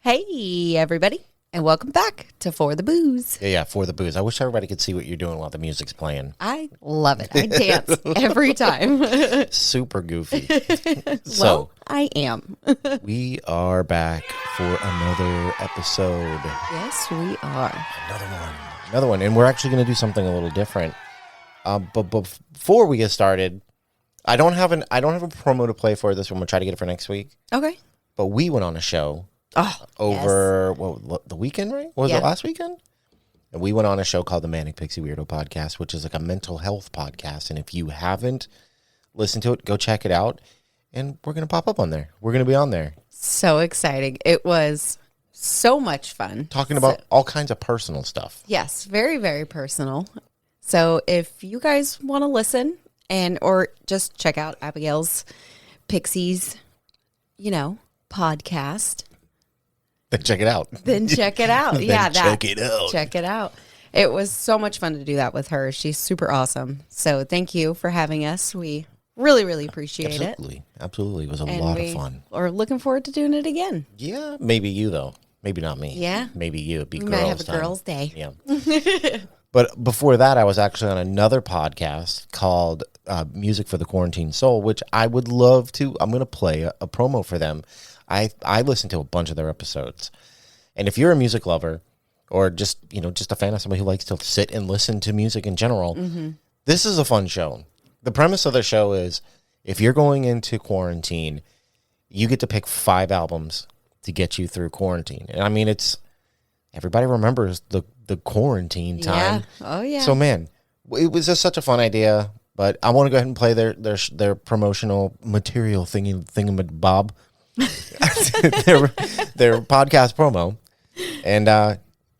Hey, everybody, and welcome back to For the Booze. Yeah, For the Booze. I wish everybody could see what you're doing while the music's playing. I love it. I dance every time. Super goofy. Well, I am. We are back for another episode. Yes, we are. Another one. And we're actually going to do something a little different. But before we get started, I don't have a promo to play for this one. We'll try to get it for next week. Okay. But we went on a show over the weekend, right? Was it last weekend? And we went on a show called the Manic Pixie Weirdo Podcast, which is like a mental health podcast. And if you haven't listened to it, go check it out. And we're going to pop up on there. We're going to be on there. So exciting. It was so much fun. Talking about all kinds of personal stuff. Yes, very, very personal. So if you guys want to listen or just check out Abigail's Pixies, podcast. Then check it out. Check it out. Check it out. It was so much fun to do that with her. She's super awesome. So thank you for having us. We really, really appreciate it. Absolutely. It was a lot of fun. We're looking forward to doing it again. Yeah, maybe you, though. Maybe not me. Yeah. Maybe you. It'd be we girls' might have a time. girls' day. Yeah. But before that, I was actually on another podcast called Music for the Quarantine Soul, which I would love to. I'm going to play a promo for them. I listened to a bunch of their episodes. And if you're a music lover or just a fan of somebody who likes to sit and listen to music in general, this is a fun show. The premise of the show is if you're going into quarantine, you get to pick 5 albums to get you through quarantine. And I mean, everybody remembers the quarantine time. Yeah. Oh, yeah. So, man, it was just such a fun idea. But I want to go ahead and play their promotional material thingamabob. their podcast promo. And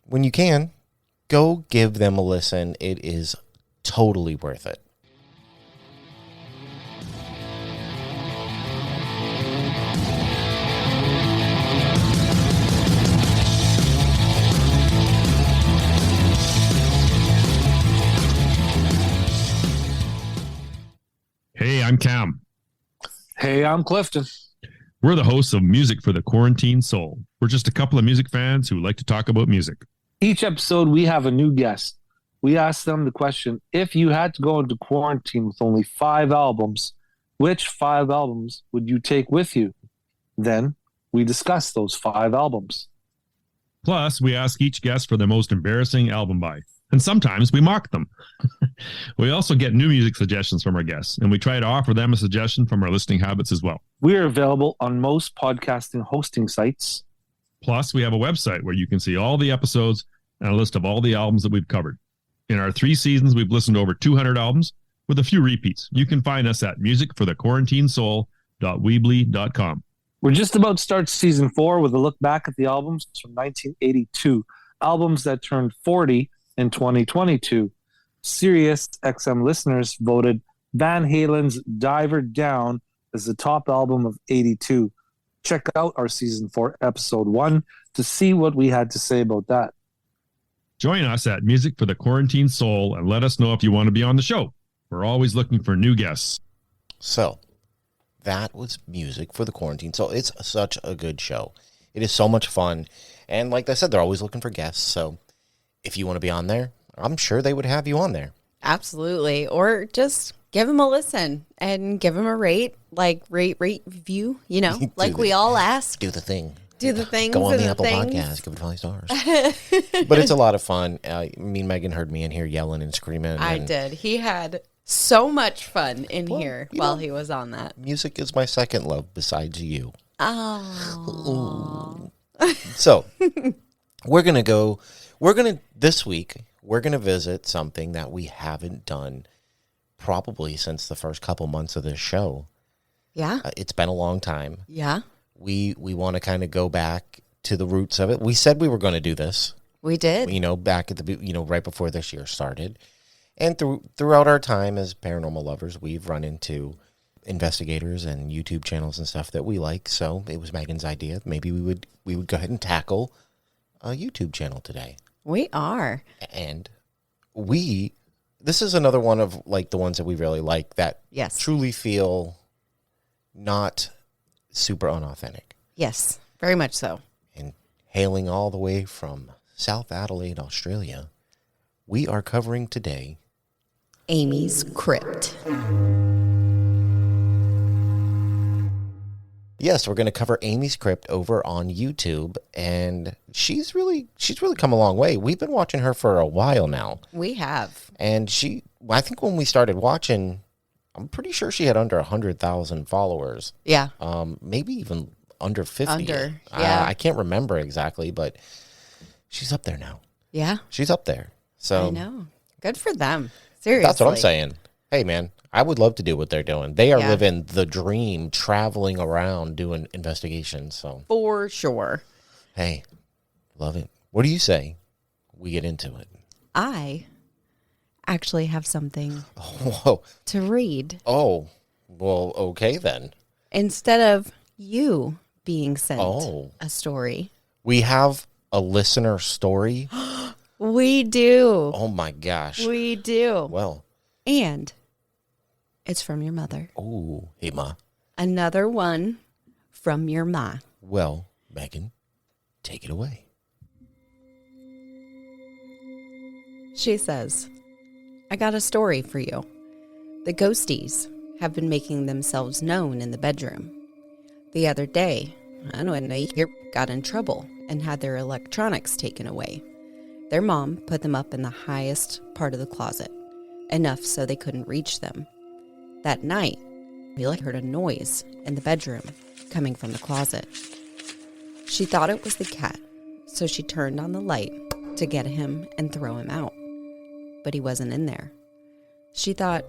when you can, go give them a listen. It is totally worth it. Hey, I'm Cam. Hey, I'm Clifton. We're the hosts of Music for the Quarantine Soul. We're just a couple of music fans who like to talk about music. Each episode, we have a new guest. We ask them the question, if you had to go into quarantine with only 5 albums, which 5 albums would you take with you? Then we discuss those 5 albums. Plus, we ask each guest for their most embarrassing album buy. And sometimes we mock them. We also get new music suggestions from our guests, and we try to offer them a suggestion from our listening habits as well. We are available on most podcasting hosting sites. Plus, we have a website where you can see all the episodes and a list of all the albums that we've covered. In our 3 seasons, we've listened to over 200 albums with a few repeats. You can find us at musicforthequarantinesoul.weebly.com. We're just about to start season 4 with a look back at the albums from 1982, albums that turned 40 in 2022. Sirius XM listeners voted Van Halen's Diver Down as the top album of 82. Check out our season 4 episode 1 to see what we had to say about that. Join us at Music for the Quarantine Soul and let us know if you want to be on the show. We're always looking for new guests. So that was Music for the Quarantine Soul. It's such a good show. It is so much fun. And like I said, they're always looking for guests. So if you want to be on there, I'm sure they would have you on there. Absolutely. Or just give them a listen and give them a rate, rate, review, like we all ask. Do the thing. Do the things. Go on the Apple Podcast. Give it 5 stars. But it's a lot of fun. Me and Megan heard me in here yelling and screaming. I did. He had so much fun in here while he was on that. Music is my second love besides you. Oh. So this week, we're going to visit something that we haven't done probably since the first couple months of this show. Yeah. It's been a long time. Yeah. We want to kind of go back to the roots of it. We said we were going to do this. We did. Back at the, right before this year started. And throughout our time as paranormal lovers, we've run into investigators and YouTube channels and stuff that we like. So it was Megan's idea. Maybe we would go ahead and tackle a YouTube channel today. We are. And this is another one of like the ones that we really like that yes. truly feel not super unauthentic. Yes, very much so. And hailing all the way from South Adelaide, Australia, we are covering today Amy's Crypt. Yes, we're going to cover Amy's Crypt over on YouTube, and she's really come a long way. We've been watching her for a while now. We have. And I think when we started watching, I'm pretty sure she had under 100,000 followers. Yeah. Maybe even under 50. Yeah. I can't remember exactly, but she's up there now. Yeah. She's up there. So I know. Good for them. Seriously. That's what I'm saying. Hey, man, I would love to do what they're doing. They are Yeah. living the dream, traveling around doing investigations. So For sure. hey, love it. What do you say we get into it? I actually have something Whoa. to read Oh, well, okay then. instead of you being sent Oh. a story. We have a listener story. We do. Oh my gosh. We do. Well, And it's from your mother. oh, hey, Ma. Another one from your ma. Well, Megan, take it away. She says, I got a story for you. The ghosties have been making themselves known in the bedroom. The other day, I don't know, got in trouble and had their electronics taken away. Their mom put them up in the highest part of the closet, enough so they couldn't reach them. That night, we heard a noise in the bedroom coming from the closet. She thought it was the cat, so she turned on the light to get him and throw him out. But he wasn't in there. She thought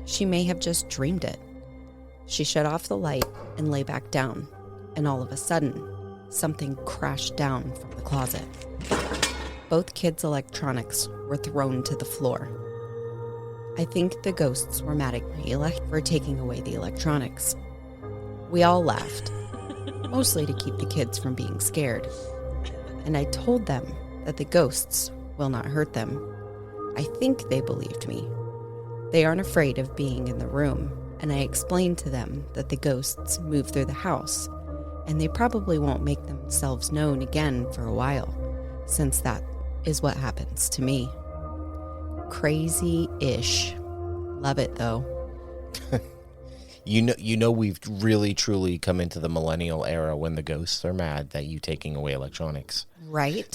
she may have just dreamed it. She shut off the light and lay back down, and all of a sudden, something crashed down from the closet. Both kids' electronics were thrown to the floor. I think the ghosts were mad at me for taking away the electronics. We all laughed, mostly to keep the kids from being scared. And I told them that the ghosts will not hurt them. I think they believed me. They aren't afraid of being in the room, and I explained to them that the ghosts move through the house, and they probably won't make themselves known again for a while, since that is what happens to me. Crazy-ish. Love it, though. You know, we've really, truly come into the millennial era when the ghosts are mad that you taking away electronics. Right?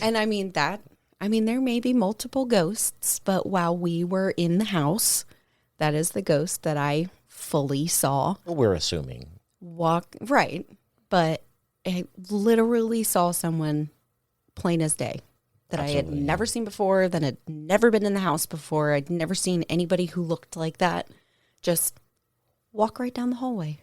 And there may be multiple ghosts, but while we were in the house, that is the ghost that I fully saw. We're assuming. Right. But I literally saw someone plain as day that I had never seen before, that had never been in the house before. I'd never seen anybody who looked like that just walk right down the hallway.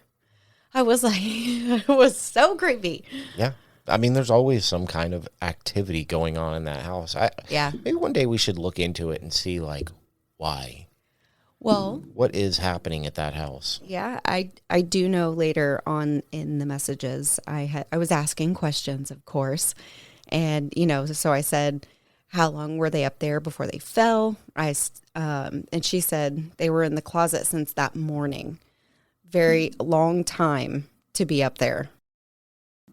I was like, it was so creepy. Yeah. I mean, there's always some kind of activity going on in that house. Yeah. Maybe one day we should look into it and see, like, why. Well, What is happening at that house? yeah, I do know later on in the messages, I was asking questions, of course. And, so I said, how long were they up there before they fell? And she said they were in the closet since that morning. Very long time to be up there.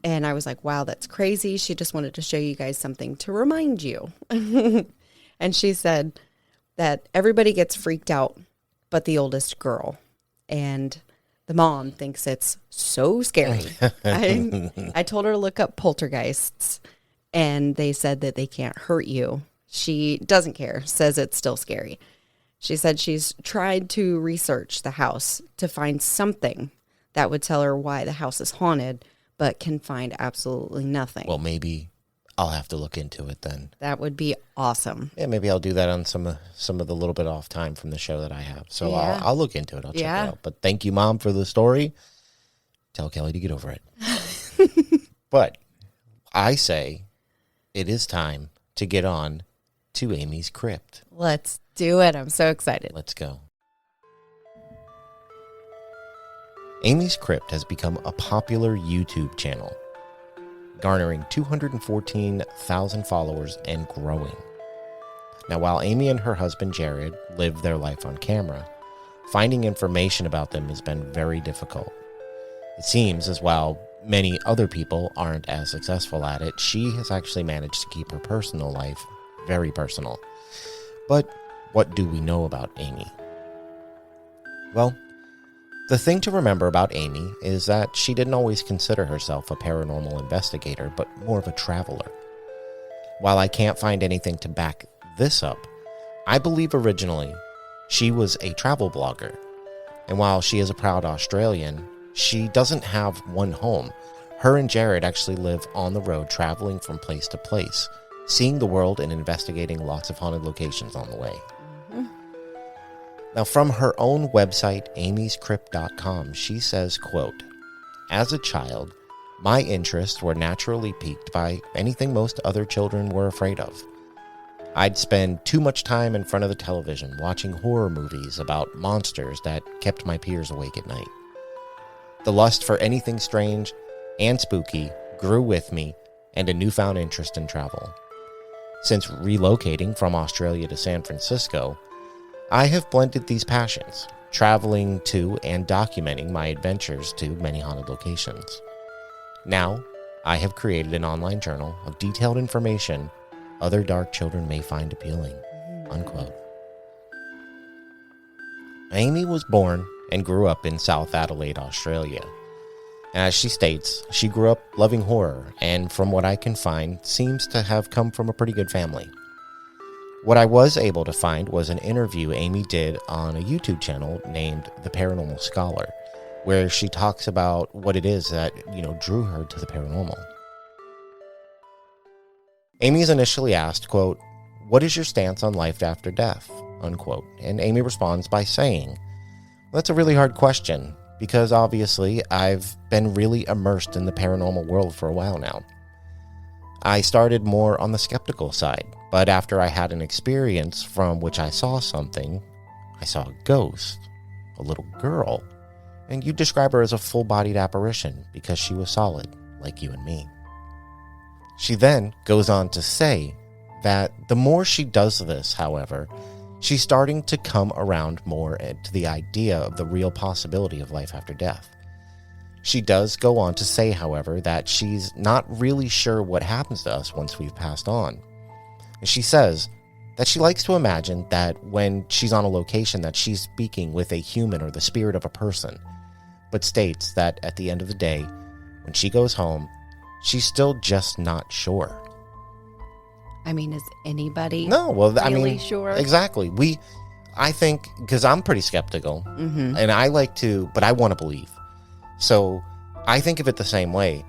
And I was like, wow, that's crazy. She just wanted to show you guys something to remind you. And she said that everybody gets freaked out but the oldest girl. And the mom thinks it's so scary. I told her to look up poltergeists, and they said that they can't hurt you. She doesn't care, says it's still scary. She said she's tried to research the house to find something that would tell her why the house is haunted, but can find absolutely nothing. Well, maybe I'll have to look into it then. That would be awesome. Yeah, maybe I'll do that on some of the little bit off time from the show that I have. So Yeah. I'll look into it. I'll check Yeah. it out. But thank you, Mom, for the story. Tell Kelly to get over it. But I say it is time to get on to Amy's Crypt. Let's do it. I'm so excited. Let's go. Amy's Crypt has become a popular YouTube channel, garnering 214,000 followers and growing. Now, while Amy and her husband Jarrad live their life on camera, finding information about them has been very difficult. It seems as while many other people aren't as successful at it, she has actually managed to keep her personal life very personal. But what do we know about Amy? Well, the thing to remember about Amy is that she didn't always consider herself a paranormal investigator, but more of a traveler. While I can't find anything to back this up, I believe originally she was a travel blogger. And while she is a proud Australian, she doesn't have one home. Her and Jarrad actually live on the road, traveling from place to place, seeing the world and investigating lots of haunted locations on the way. Now, from her own website, Amy'sCrypt.com, she says, quote, "As a child, my interests were naturally piqued by anything most other children were afraid of. I'd spend too much time in front of the television watching horror movies about monsters that kept my peers awake at night. The lust for anything strange and spooky grew with me, and a newfound interest in travel. Since relocating from Australia to San Francisco, I have blended these passions, traveling to and documenting my adventures to many haunted locations. Now, I have created an online journal of detailed information other dark children may find appealing." Unquote. Amy was born and grew up in South Adelaide, Australia. As she states, she grew up loving horror, and from what I can find, seems to have come from a pretty good family. What I was able to find was an interview Amy did on a YouTube channel named The Paranormal Scholar, where she talks about what it is that, drew her to the paranormal. Amy is initially asked, quote, "What is your stance on life after death?" Unquote. And Amy responds by saying, "That's a really hard question, because obviously I've been really immersed in the paranormal world for a while now. I started more on the skeptical side, but after I had an experience from which I saw something, I saw a ghost, a little girl, and you describe her as a full-bodied apparition because she was solid, like you and me." She then goes on to say that the more she does this, however, she's starting to come around more to the idea of the real possibility of life after death. She does go on to say, however, that she's not really sure what happens to us once we've passed on. She says that she likes to imagine that when she's on a location that she's speaking with a human or the spirit of a person, but states that at the end of the day, when she goes home, she's still just not sure. I mean, is anybody really sure? Exactly. I think, because I'm pretty skeptical, and I like to, but I want to believe. So I think of it the same way.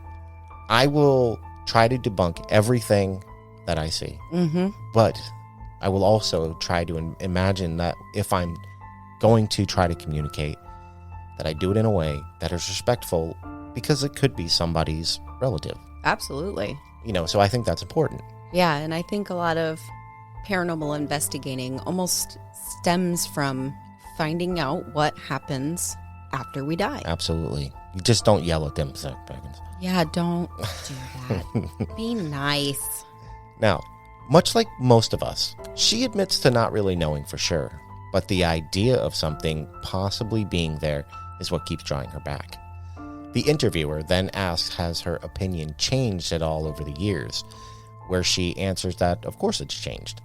I will try to debunk everything that I see, but I will also try to imagine that if I'm going to try to communicate, that I do it in a way that is respectful, because it could be somebody's relative. Absolutely. So I think that's important. Yeah, and I think a lot of paranormal investigating almost stems from finding out what happens after we die. Absolutely. You just don't yell at them, Zach Baggins. Yeah, don't do that. Be nice. Now, much like most of us, she admits to not really knowing for sure, but the idea of something possibly being there is what keeps drawing her back. The interviewer then asks, has her opinion changed at all over the years? Where she answers that, of course it's changed.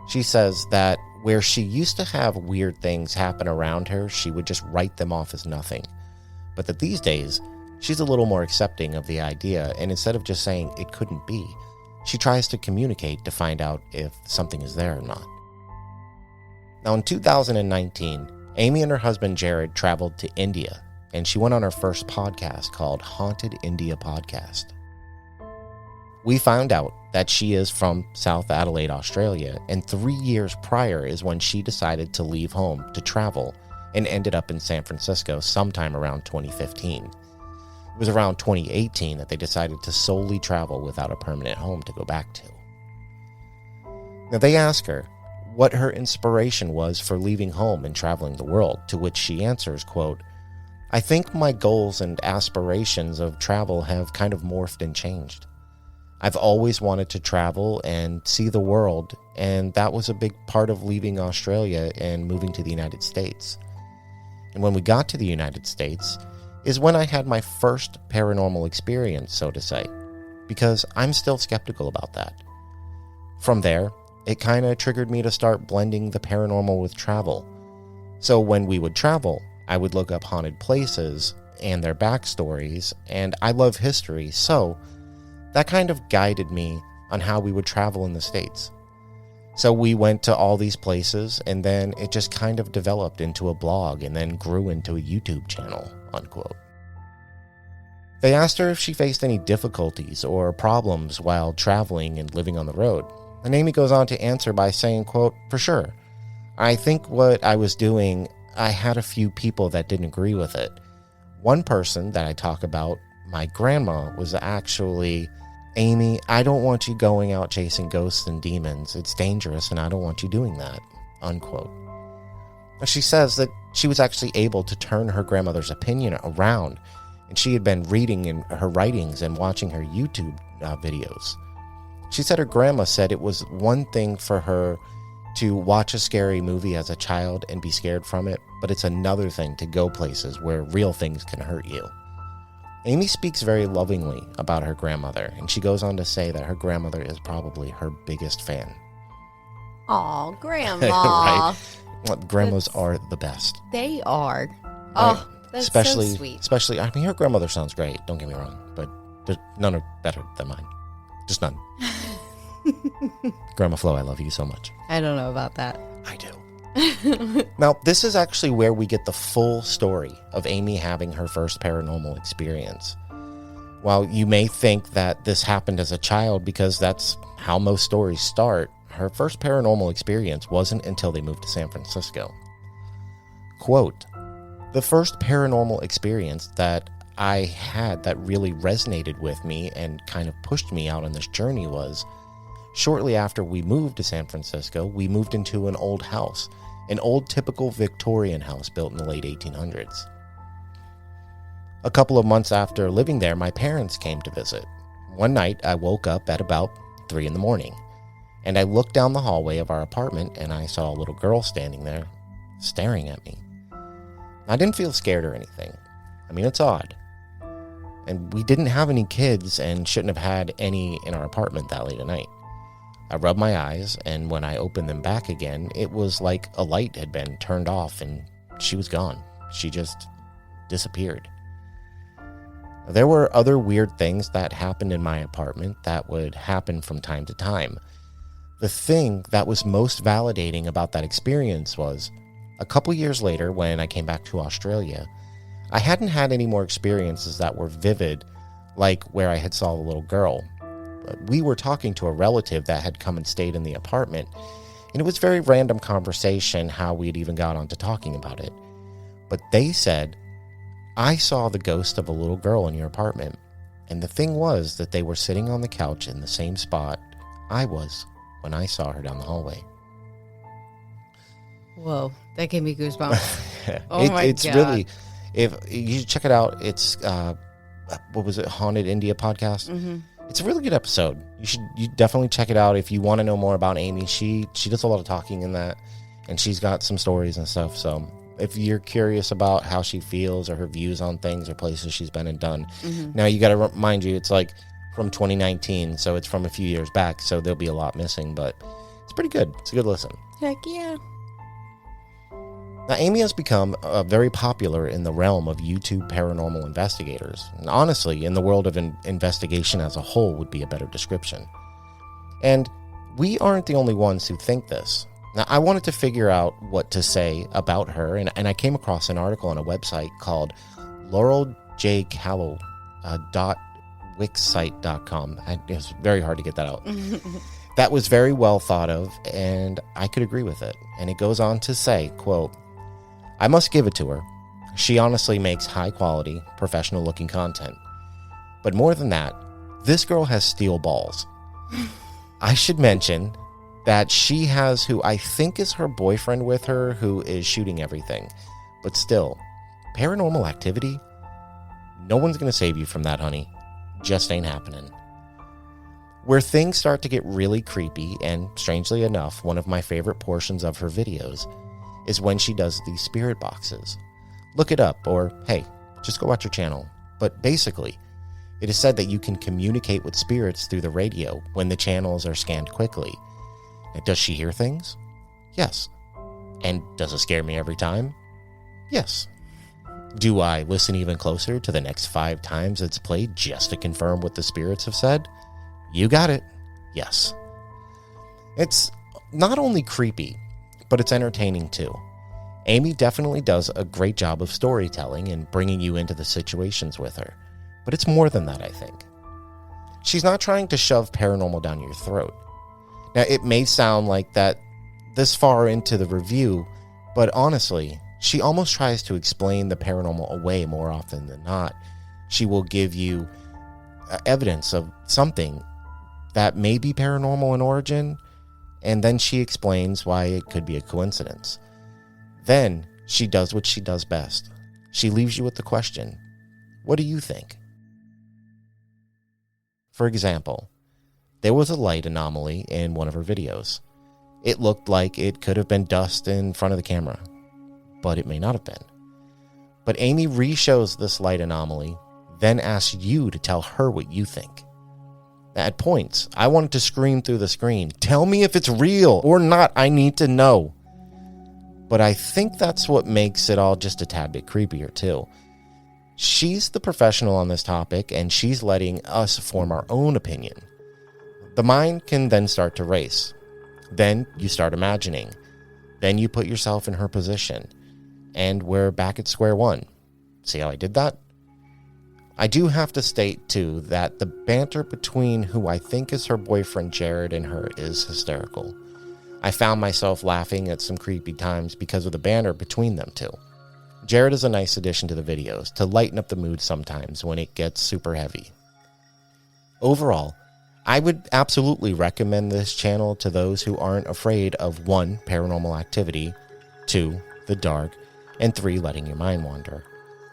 She says that where she used to have weird things happen around her, she would just write them off as nothing. But that these days, she's a little more accepting of the idea, and instead of just saying it couldn't be, she tries to communicate to find out if something is there or not. Now in 2019, Amy and her husband Jarrad traveled to India, and she went on her first podcast called Haunted India Podcast. We found out that she is from South Adelaide, Australia, and 3 years prior is when she decided to leave home to travel and ended up in San Francisco sometime around 2015. It was around 2018 that they decided to solely travel without a permanent home to go back to. Now they ask her what her inspiration was for leaving home and traveling the world, to which she answers, quote, "I think my goals and aspirations of travel have kind of morphed and changed. I've always wanted to travel and see the world, and that was a big part of leaving Australia and moving to the United States. And when we got to the United States is when I had my first paranormal experience, so to say, because I'm still skeptical about that. From there, it kind of triggered me to start blending the paranormal with travel. So when we would travel, I would look up haunted places and their backstories, and I love history, so that kind of guided me on how we would travel in the States. So we went to all these places, and then it just kind of developed into a blog and then grew into a YouTube channel, unquote. They asked her if she faced any difficulties or problems while traveling and living on the road. And Amy goes on to answer by saying, quote, "For sure. I think what I was doing, I had a few people that didn't agree with it. One person that I talk about, my grandma, was actually, 'Amy, I don't want you going out chasing ghosts and demons. It's dangerous and I don't want you doing that,' unquote." She says that she was actually able to turn her grandmother's opinion around, and she had been reading in her writings and watching her YouTube videos. She said her grandma said it was one thing for her to watch a scary movie as a child and be scared from it, but it's another thing to go places where real things can hurt you. Amy speaks very lovingly about her grandmother, and she goes on to say that her grandmother is probably her biggest fan. Aw, Grandma. Right? Well, grandmas are the best. They are. Right? Oh, that's especially, so sweet. Especially, I mean, her grandmother sounds great, don't get me wrong, but none are better than mine. Just none. Grandma Flo, I love you so much. I don't know about that. I do. Now, this is actually where we get the full story of Amy having her first paranormal experience. While you may think that this happened as a child because that's how most stories start, her first paranormal experience wasn't until they moved to San Francisco. Quote, "The first paranormal experience that I had that really resonated with me and kind of pushed me out on this journey was, shortly after we moved to San Francisco, we moved into an old house, an old typical Victorian house built in the late 1800s. A couple of months after living there, my parents came to visit. One night, I woke up at about 3 a.m, and I looked down the hallway of our apartment, and I saw a little girl standing there, staring at me. I didn't feel scared or anything. I mean, it's odd. And we didn't have any kids and shouldn't have had any in our apartment that late at night. I rubbed my eyes, and when I opened them back again, it was like a light had been turned off and she was gone. She just disappeared. There were other weird things that happened in my apartment that would happen from time to time. The thing that was most validating about that experience was, a couple years later, when I came back to Australia, I hadn't had any more experiences that were vivid, like where I had saw the little girl. We were talking to a relative that had come and stayed in the apartment, and it was very random conversation how we had even got onto talking about it. But they said, "I saw the ghost of a little girl in your apartment." And the thing was that they were sitting on the couch in the same spot I was when I saw her down the hallway. Whoa, that gave me goosebumps. Oh my it's God. really, if you should check it out, it's what was it, Haunted India podcast? Mm-hmm. It's a really good episode. You definitely check it out if you want to know more about Amy. She does a lot of talking in that, and she's got some stories and stuff. So if you're curious about how she feels or her views on things or places she's been and done, now you got to remind you, it's like from 2019, so it's from a few years back, so there'll be a lot missing, but it's pretty good. It's a good listen. Heck yeah. Now, Amy has become very popular in the realm of YouTube paranormal investigators. And honestly, in the world of investigation as a whole would be a better description. And we aren't the only ones who think this. Now, I wanted to figure out what to say about her, and I came across an article on a website called laureljcallow.wixsite.com. It was very hard to get that out. That was very well thought of, and I could agree with it. And it goes on to say, quote, "I must give it to her. She honestly makes high-quality, professional-looking content. But more than that, this girl has steel balls. I should mention that she has who I think is her boyfriend with her who is shooting everything. But still, paranormal activity? No one's going to save you from that, honey. Just ain't happening." Where things start to get really creepy, and strangely enough, one of my favorite portions of her videos is when she does these spirit boxes. Look it up, or hey, just go watch your channel. But basically, it is said that you can communicate with spirits through the radio when the channels are scanned quickly. Now, does she hear things? Yes. And does it scare me every time? Yes. Do I listen even closer to the next 5 times it's played just to confirm what the spirits have said? You got it. Yes. It's not only creepy, but it's entertaining too. Amy definitely does a great job of storytelling and bringing you into the situations with her. But it's more than that, I think. She's not trying to shove paranormal down your throat. Now, it may sound like that this far into the review, but honestly, she almost tries to explain the paranormal away more often than not. She will give you evidence of something that may be paranormal in origin, and then she explains why it could be a coincidence. Then she does what she does best. She leaves you with the question, what do you think? For example, there was a light anomaly in one of her videos. It looked like it could have been dust in front of the camera, but it may not have been. But Amy re-shows this light anomaly, then asks you to tell her what you think. At points, I wanted to scream through the screen, tell me if it's real or not, I need to know. But I think that's what makes it all just a tad bit creepier too. She's the professional on this topic, and she's letting us form our own opinion. The mind can then start to race. Then you start imagining. Then you put yourself in her position. And we're back at square one. See how I did that? I do have to state, too, that the banter between who I think is her boyfriend Jarrad and her is hysterical. I found myself laughing at some creepy times because of the banter between them two. Jarrad is a nice addition to the videos to lighten up the mood sometimes when it gets super heavy. Overall, I would absolutely recommend this channel to those who aren't afraid of 1, paranormal activity, 2, the dark, and 3, letting your mind wander.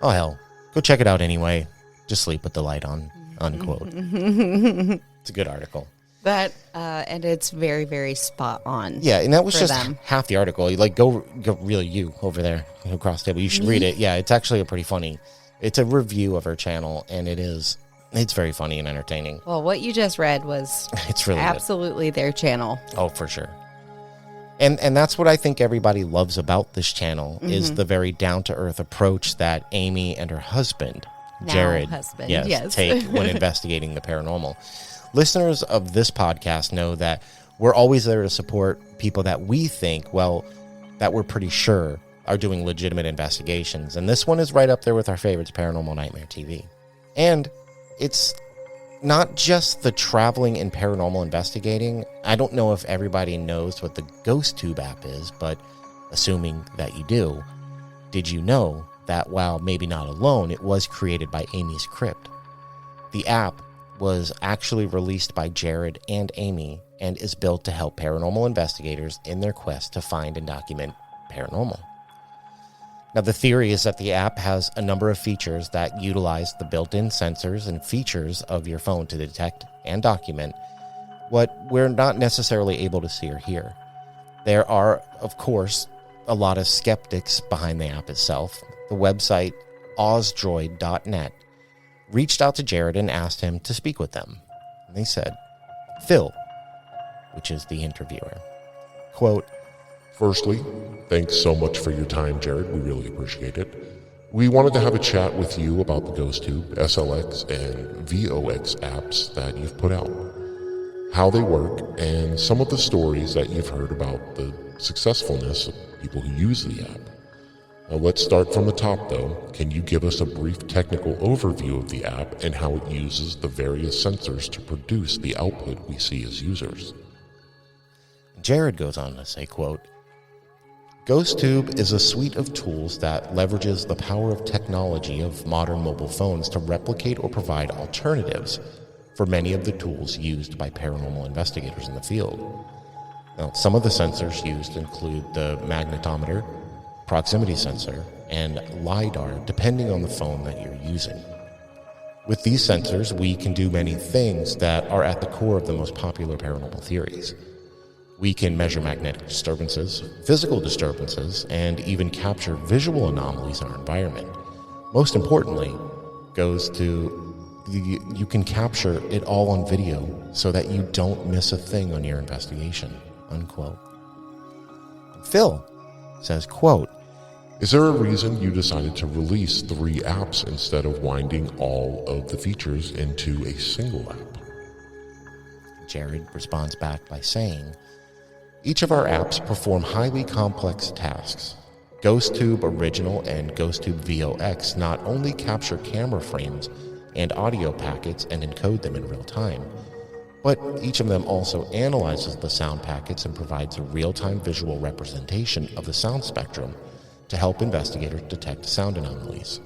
Oh hell, go check it out anyway. Just sleep with the light on, unquote. It's a good article. That and it's very, very spot on. Yeah, and that was just them. half the article. Like, go really you over there across the table. You should read it. Yeah, it's actually a pretty funny. It's a review of her channel, and it's very funny and entertaining. Well, what you just read was it's really absolutely their channel. Oh, for sure. And that's what I think everybody loves about this channel is the very down-to-earth approach that Amy and her husband, Jarrad, yes. take when investigating the paranormal. Listeners of this podcast know that we're always there to support people that we think, well, that we're pretty sure are doing legitimate investigations. And this one is right up there with our favorites, Paranormal Nightmare TV. And it's not just the traveling and paranormal investigating. I don't know if everybody knows what the GhostTube app is, but assuming that you do, did you know that while maybe not alone, it was created by Amy'sCrypt? The app was actually released by Jarrad and Amy and is built to help paranormal investigators in their quest to find and document paranormal. Now, the theory is that the app has a number of features that utilize the built-in sensors and features of your phone to detect and document what we're not necessarily able to see or hear. There are, of course, a lot of skeptics behind the app itself. The website ozdroid.net reached out to Jarrad and asked him to speak with them. And they said, Phil, which is the interviewer, quote, "Firstly, thanks so much for your time, Jarrad. We really appreciate it. We wanted to have a chat with you about the GhostTube, SLX, and VOX apps that you've put out, how they work, and some of the stories that you've heard about the successfulness of people who use the app. Now, let's start from the top, though. Can you give us a brief technical overview of the app and how it uses the various sensors to produce the output we see as users?" Jarrad goes on to say, quote, "GhostTube is a suite of tools that leverages the power of technology of modern mobile phones to replicate or provide alternatives for many of the tools used by paranormal investigators in the field. Now, some of the sensors used include the magnetometer, proximity sensor, and LiDAR, depending on the phone that you're using. With these sensors, we can do many things that are at the core of the most popular paranormal theories. We can measure magnetic disturbances, physical disturbances, and even capture visual anomalies in our environment. Most importantly, you can capture it all on video so that you don't miss a thing on your investigation, unquote. Phil says, quote, Is there a reason you decided to release 3 apps instead of winding all of the features into a single app? Jarrad responds back by saying, each of our apps perform highly complex tasks. GhostTube Original and GhostTube VOX not only capture camera frames and audio packets and encode them in real time, but each of them also analyzes the sound packets and provides a real-time visual representation of the sound spectrum to help investigators detect sound anomalies.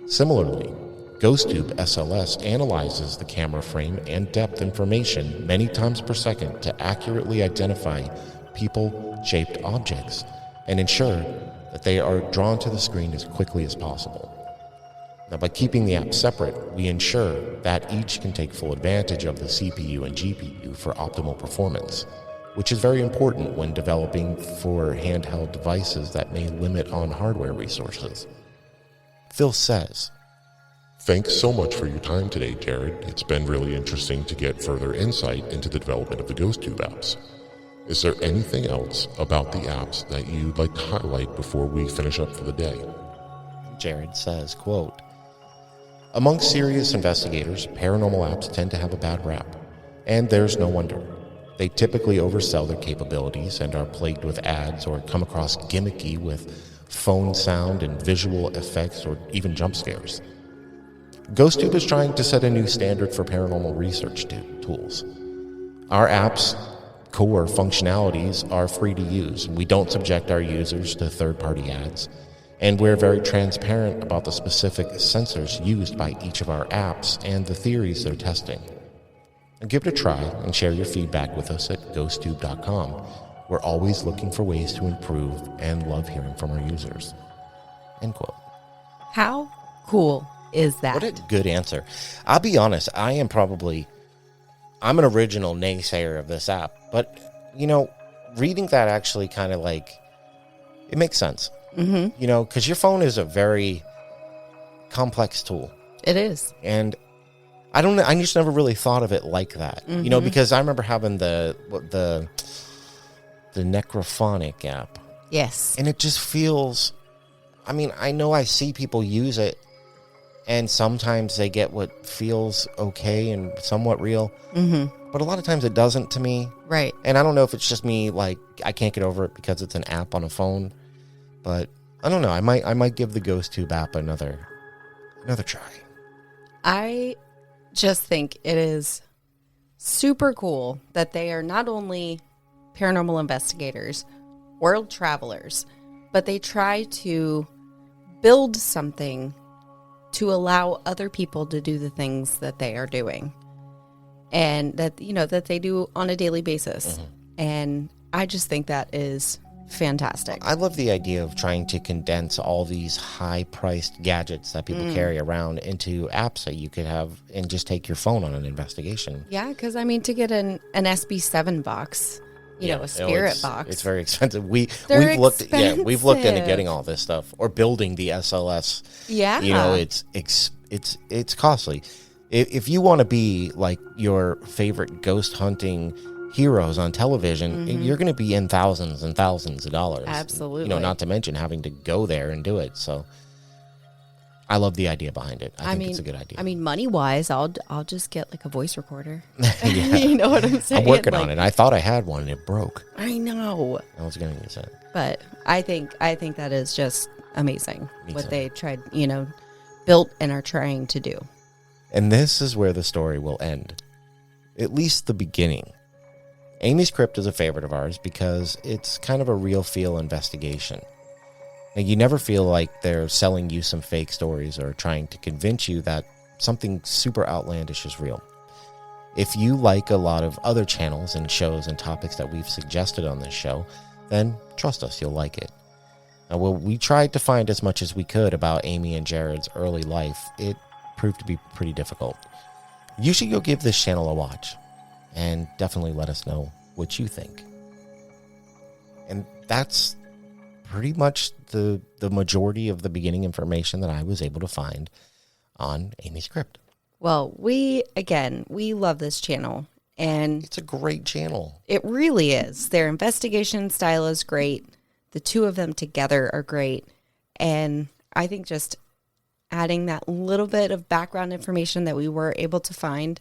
Similarly, GhostTube SLS analyzes the camera frame and depth information many times per second to accurately identify people-shaped objects and ensure that they are drawn to the screen as quickly as possible. Now, by keeping the apps separate, we ensure that each can take full advantage of the CPU and GPU for optimal performance, which is very important when developing for handheld devices that may limit on hardware resources. Phil says, Thanks so much for your time today, Jarrad. It's been really interesting to get further insight into the development of the GhostTube apps. Is there anything else about the apps that you'd like to highlight before we finish up for the day? Jarrad says, quote, among serious investigators, paranormal apps tend to have a bad rap, and there's no wonder. They typically oversell their capabilities and are plagued with ads or come across gimmicky with phone sound and visual effects or even jump scares. GhostTube is trying to set a new standard for paranormal research tools. Our app's core functionalities are free to use. We don't subject our users to third-party ads, and we're very transparent about the specific sensors used by each of our apps and the theories they're testing. Give it a try and share your feedback with us at ghosttube.com. We're always looking for ways to improve and love hearing from our users. End quote. How cool is that? What a good answer. I'll be honest, I'm an original naysayer of this app, but, reading that actually kind of it makes sense. Mm-hmm. Because your phone is a very complex tool. It is. And I don't know, I just never really thought of it like that. Mm-hmm. Because I remember having the Necrophonic app. Yes. And it just feels, I know I see people use it, and sometimes they get what feels okay and somewhat real. Mm-hmm. But a lot of times it doesn't to me. Right. And I don't know if it's just me, I can't get over it because it's an app on a phone. But I don't know. I might give the GhostTube app another try. I just think it is super cool that they are not only paranormal investigators, world travelers, but they try to build something to allow other people to do the things that they are doing and that they do on a daily basis. Mm-hmm. And I just think that is fantastic. I love the idea of trying to condense all these high-priced gadgets that people carry around into apps that you could have and just take your phone on an investigation. Yeah, because to get an SB7 box, a spirit box, it's very expensive. We've looked into getting all this stuff or building the SLS. Yeah, it's costly. If you want to be like your favorite ghost hunting heroes on television, you're going to be in thousands and thousands of dollars. Absolutely. Not to mention having to go there and do it. So I love the idea behind it. I think it's a good idea. Money wise, I'll just get a voice recorder. You know what I'm saying? I'm working on it. I thought I had one and it broke. I know. I was going to use it. But I think that is just amazing what they tried, built and are trying to do. And this is where the story will end. At least the beginning. Amy's Crypt is a favorite of ours because it's kind of a real feel investigation. Now, you never feel like they're selling you some fake stories or trying to convince you that something super outlandish is real. If you like a lot of other channels and shows and topics that we've suggested on this show, then trust us, you'll like it. Now, we tried to find as much as we could about Amy and Jarrad's early life. It proved to be pretty difficult. You should go give this channel a watch. And definitely let us know what you think. And that's pretty much the majority of the beginning information that I was able to find on Amy's Crypt. Well, we love this channel, and It's a great channel. it really is. Their investigation style is great. The two of them together are great. And I think just adding that little bit of background information that we were able to find,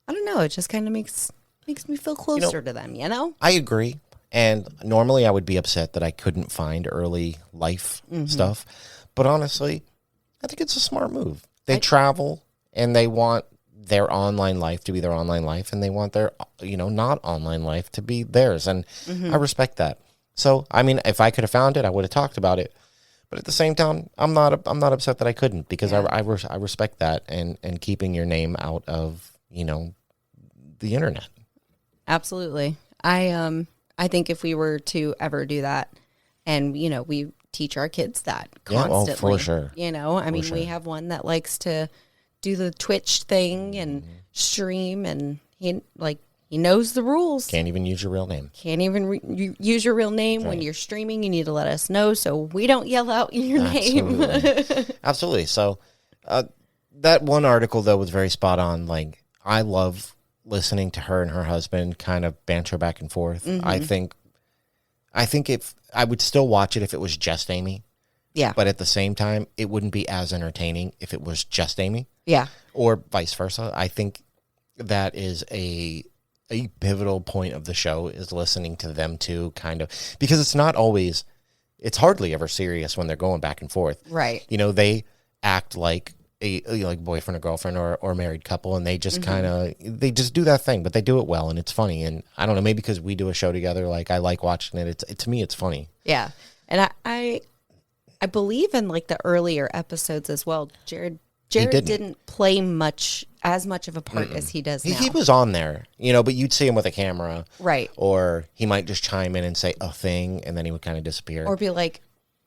I don't know, it just kind of makes me feel closer to them, you know? I agree. And normally I would be upset that I couldn't find early life stuff. But honestly, I think it's a smart move. They travel and they want their online life to be their online life, and they want their, not online life to be theirs. And I respect that. So, I mean, if I could have found it, I would have talked about it. But at the same time, I'm not upset that I couldn't, because I respect that, and keeping your name out of, the internet. Absolutely. I think if we were to ever do that, and, we teach our kids that constantly. Yeah, for sure. I mean, we have one that likes to do the Twitch thing and stream, and he knows the rules. Can't even use your real name. Can't even use your real name when you're streaming. You need to let us know so we don't yell out your name. Absolutely. So that one article, though, was very spot on. Like, I love listening to her and her husband kind of banter back and forth. I think if I would still watch it if it was just Amy. Yeah. But at the same time, it wouldn't be as entertaining if it was just Amy. Yeah. Or vice versa. I think that is a pivotal point of the show, is listening to them two, kind of, because it's hardly ever serious when they're going back and forth. Right. They act like a boyfriend or girlfriend or married couple, and they just they just do that thing, but they do it well, and it's funny. And I don't know, maybe because we do a show together, like, I like watching it. To me, it's funny. Yeah. And I believe in like the earlier episodes as well, Jarrad didn't play as much of a part as he does now. He was on there, but you'd see him with a camera. Right. Or he might just chime in and say a thing, and then he would kind of disappear. Or be like,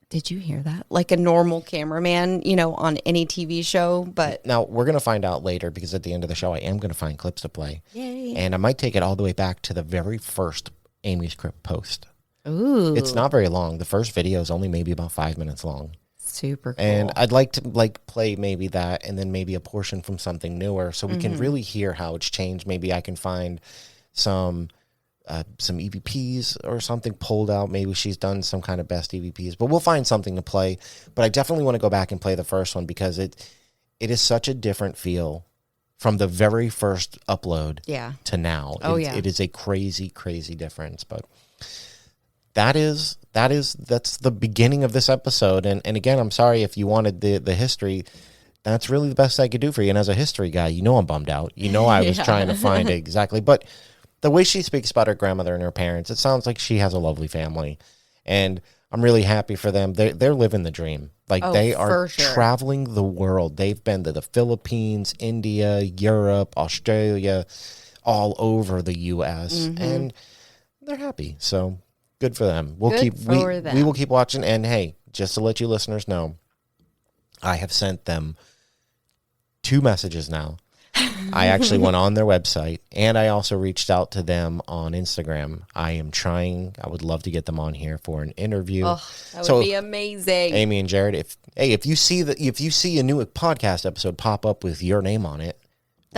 did you hear that? Like a normal cameraman, on any TV show. But now we're going to find out later, because at the end of the show, I am going to find clips to play. Yay. And I might take it all the way back to the very first Amy's Crypt post. Ooh. It's not very long. The first video is only maybe about 5 minutes long. Super cool. And I'd like to play maybe that, and then maybe a portion from something newer, so we can really hear how it's changed. Maybe I can find some EVPs or something pulled out. Maybe she's done some kind of best EVPs, but we'll find something to play. But I definitely want to go back and play the first one, because it is such a different feel from the very first upload to now. It is a crazy, crazy difference. But that's the beginning of this episode. And again, I'm sorry if you wanted the history. That's really the best I could do for you. And as a history guy, I'm bummed out. I was trying to find it exactly. But the way she speaks about her grandmother and her parents, it sounds like she has a lovely family. And I'm really happy for them. They're living the dream. Like, they are traveling the world. They've been to the Philippines, India, Europe, Australia, all over the U.S. And they're happy. So good for them. We will keep watching. And hey, just to let you listeners know, I have sent them 2 messages now. I actually went on their website, and I also reached out to them on Instagram. I would love to get them on here for an interview. Oh, that would be amazing. Amy and Jarrad, if you see a new podcast episode pop up with your name on it,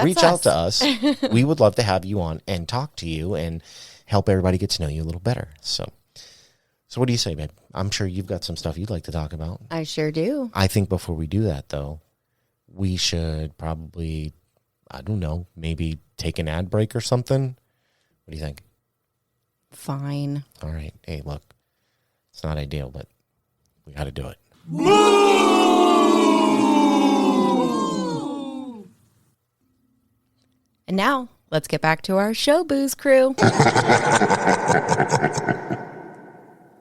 reach out to us. We would love to have you on and talk to you and help everybody get to know you a little better. So what do you say, babe? I'm sure you've got some stuff you'd like to talk about. I sure do. I think before we do that, though, we should probably, I don't know, maybe take an ad break or something. What do you think? Fine. All right. Hey, look, it's not ideal, but we got to do it. And now, let's get back to our show, Booze Crew.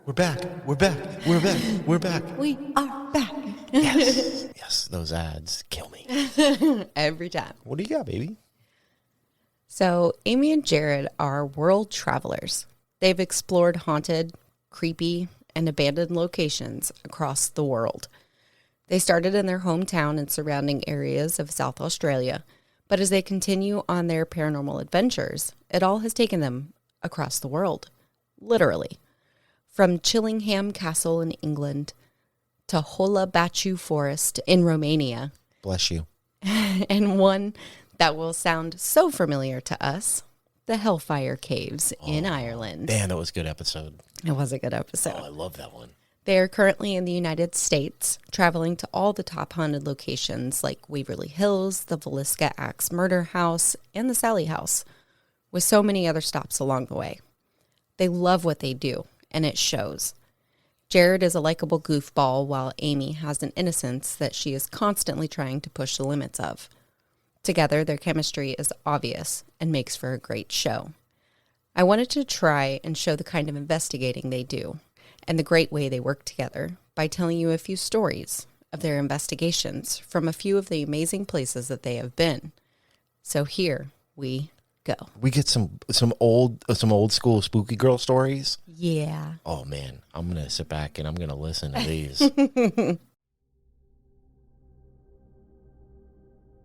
We're back. We're back. We're back. We're back. We are back. Yes. Yes, those ads kill me. Every time. What do you got, baby? So, Amy and Jarrad are world travelers. They've explored haunted, creepy, and abandoned locations across the world. They started in their hometown and surrounding areas of South Australia, but as they continue on their paranormal adventures, it all has taken them across the world, literally. From Chillingham Castle in England to Holabaciu Forest in Romania, Bless you. and one that will sound so familiar to us, the Hellfire Caves in Ireland. Damn, that was a good episode. It was a good episode. Oh, I love that one. They are currently in the United States, traveling to all the top haunted locations like Waverly Hills, the Villisca Axe Murder House, and the Sally House, with so many other stops along the way. They love what they do, and it shows. Jarrad is a likable goofball, while Amy has an innocence that she is constantly trying to push the limits of. Together, their chemistry is obvious and makes for a great show. I wanted to try and show the kind of investigating they do and the great way they work together by telling you a few stories of their investigations from a few of the amazing places that they have been. So here we go. We get some old school spooky girl stories. Yeah. Oh man, I'm gonna sit back and I'm gonna listen to these.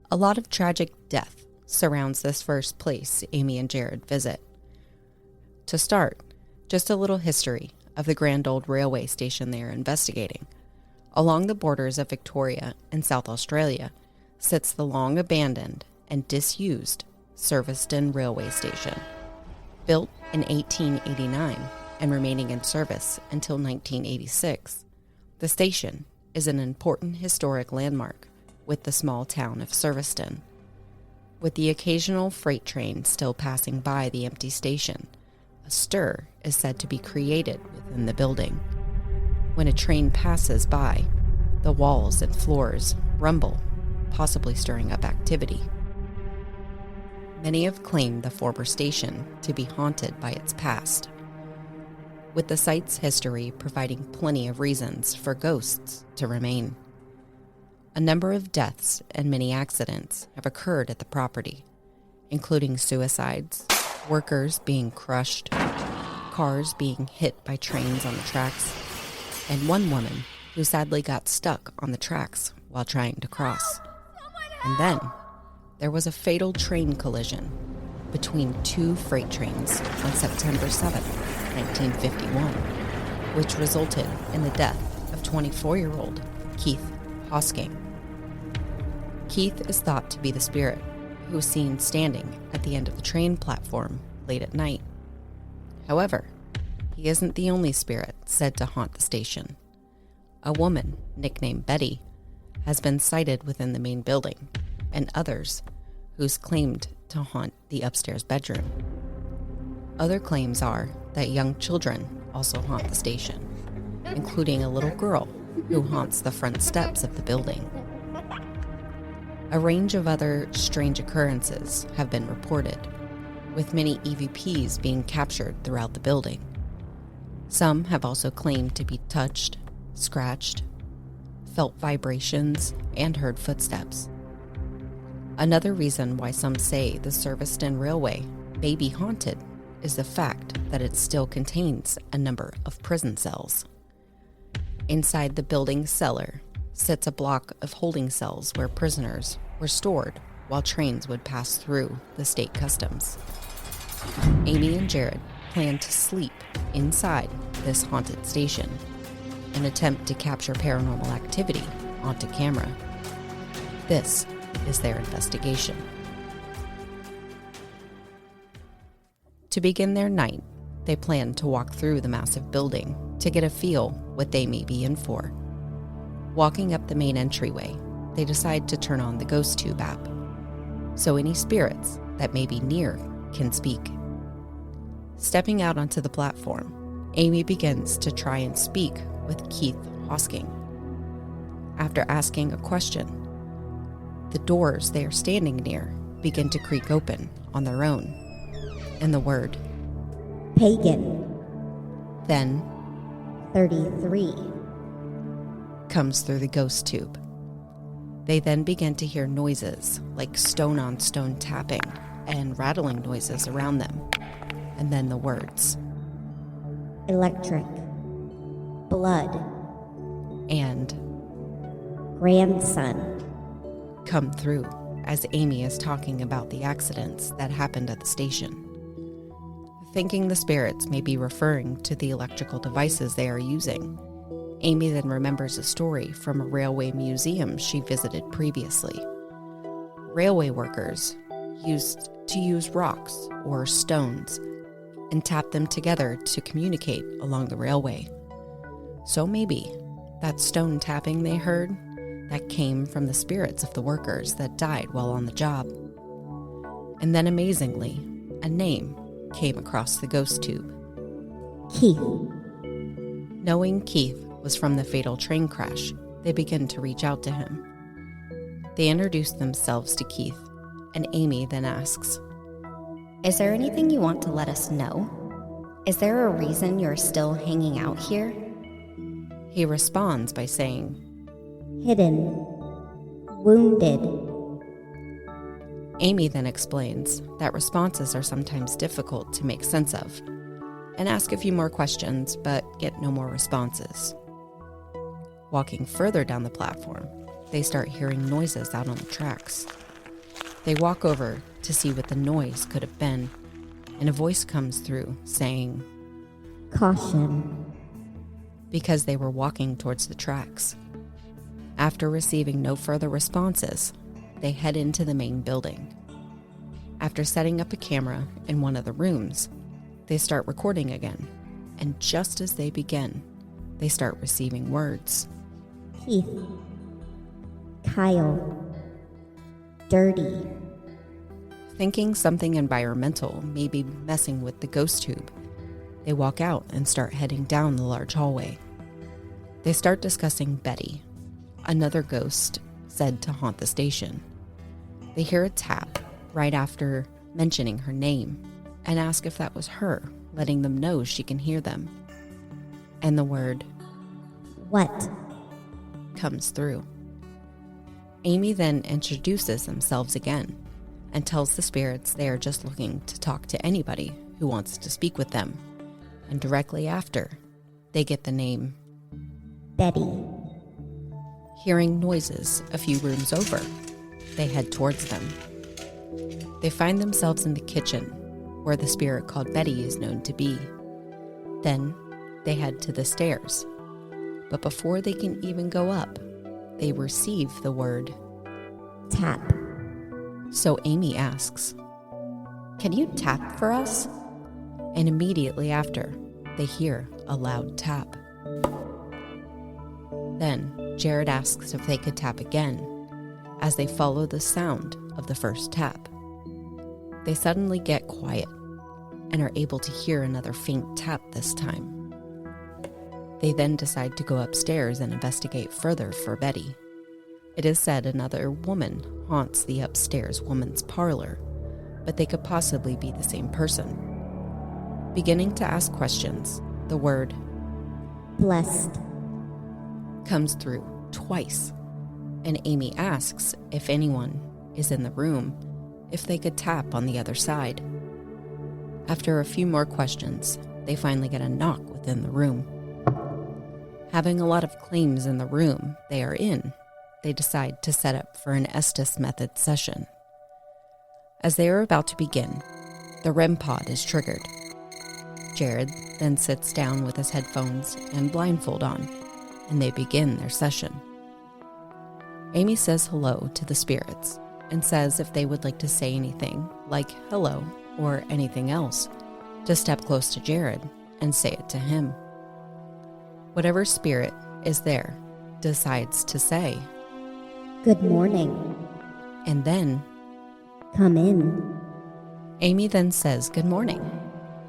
A lot of tragic death surrounds this first place Amy and Jarrad visit. To start, just a little history of the grand old railway station they are investigating. Along the borders of Victoria and South Australia sits the long abandoned and disused Surviston Railway Station. Built in 1889 and remaining in service until 1986, the station is an important historic landmark with the small town of Surviston. With the occasional freight train still passing by the empty station, a stir is said to be created within the building. When a train passes by, the walls and floors rumble, possibly stirring up activity. Many have claimed the former station to be haunted by its past, with the site's history providing plenty of reasons for ghosts to remain. A number of deaths and many accidents have occurred at the property, including suicides, workers being crushed, cars being hit by trains on the tracks, and one woman who sadly got stuck on the tracks while trying to cross. And then there was a fatal train collision between two freight trains on September 7, 1951, which resulted in the death of 24-year-old Keith Hosking. Keith is thought to be the spirit who was seen standing at the end of the train platform late at night. However, he isn't the only spirit said to haunt the station. A woman, nicknamed Betty, has been sighted within the main building, and others who's claimed to haunt the upstairs bedroom. Other claims are that young children also haunt the station, including a little girl who haunts the front steps of the building. A range of other strange occurrences have been reported, with many EVPs being captured throughout the building. Some have also claimed to be touched, scratched, felt vibrations, and heard footsteps. Another reason why some say the Surviston Railway may be haunted is the fact that it still contains a number of prison cells. Inside the building's cellar sits a block of holding cells where prisoners were stored while trains would pass through the state customs. Amy and Jarrad plan to sleep inside this haunted station, an attempt to capture paranormal activity onto camera. This is their investigation. To begin their night, they plan to walk through the massive building to get a feel what they may be in for. Walking up the main entryway, they decide to turn on the Ghost Tube app, so any spirits that may be near can speak. Stepping out onto the platform, Amy begins to try and speak with Keith Hosking. After asking a question, the doors they are standing near begin to creak open on their own, and the word Pagan then 33. comes through the Ghost Tube. They then begin to hear noises like stone-on-stone tapping and rattling noises around them, and then the words Electric. Blood. and Grandson. come through as Amy is talking about the accidents that happened at the station. thinking the spirits may be referring to the electrical devices they are using. Amy then remembers a story from a railway museum she visited previously. Railway workers used to use rocks or stones and tap them together to communicate along the railway. So maybe that stone tapping they heard, that came from the spirits of the workers that died while on the job. And then amazingly, a name came across the ghost tube. Keith. Knowing Keith was from the fatal train crash, they begin to reach out to him. They introduce themselves to Keith, and Amy then asks, Is there anything you want to let us know? Is there a reason you're still hanging out here? He responds by saying, Hidden. Wounded. Amy then explains that responses are sometimes difficult to make sense of, and ask a few more questions but get no more responses. Walking further down the platform, they start hearing noises out on the tracks. They walk over to see what the noise could have been, and a voice comes through saying, Caution. because they were walking towards the tracks. After receiving no further responses, they head into the main building. After setting up a camera in one of the rooms, they start recording again, and just as they begin, they start receiving words. Keith. Kyle. Dirty. Thinking something environmental may be messing with the ghost tube, they walk out and start heading down the large hallway. They start discussing Betty, another ghost said to haunt the station. They hear a tap right after mentioning her name and ask if that was her, letting them know she can hear them. And the word, What? comes through. Amy then introduces themselves again and tells the spirits they are just looking to talk to anybody who wants to speak with them. And directly after, they get the name. Betty. Hearing noises a few rooms over, they head towards them. They find themselves in the kitchen, where the spirit called Betty is known to be. Then, they head to the stairs. But before they can even go up, they receive the word Tap. So Amy asks, Can you tap for us? And immediately after, they hear a loud tap. Then Jarrad asks if they could tap again, as they follow the sound of the first tap. They suddenly get quiet and are able to hear another faint tap this time. They then decide to go upstairs and investigate further for Betty. It is said another woman haunts the upstairs woman's parlor, but they could possibly be the same person. Beginning to ask questions, the word Blessed. comes through twice, and Amy asks if anyone is in the room, if they could tap on the other side. After a few more questions, they finally get a knock within the room. Having a lot of claims in the room they are in, they decide to set up for an Estes method session. As they are about to begin, the REM pod is triggered. Jarrad then sits down with his headphones and blindfold on, and they begin their session. Amy says hello to the spirits and says if they would like to say anything, like hello or anything else, to step close to Jarrad and say it to him. Whatever spirit is there decides to say, Good morning. and then Come in. Amy then says good morning.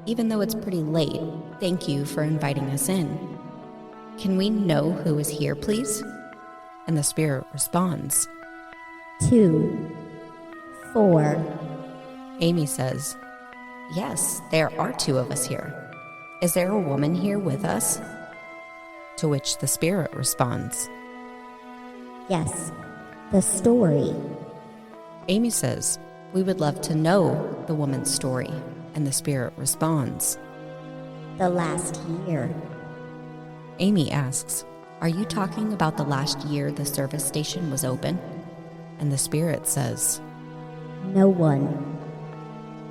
Even though it's pretty late, thank you for inviting us in. Can we know who is here, please? And the spirit responds. 2, 4. Amy says, Yes, there are 2 of us here. Is there a woman here with us? To which the spirit responds. Yes. The story. Amy says, We would love to know the woman's story. And the spirit responds. The last year. Amy asks, Are you talking about the last year the service station was open? And the spirit says, No one.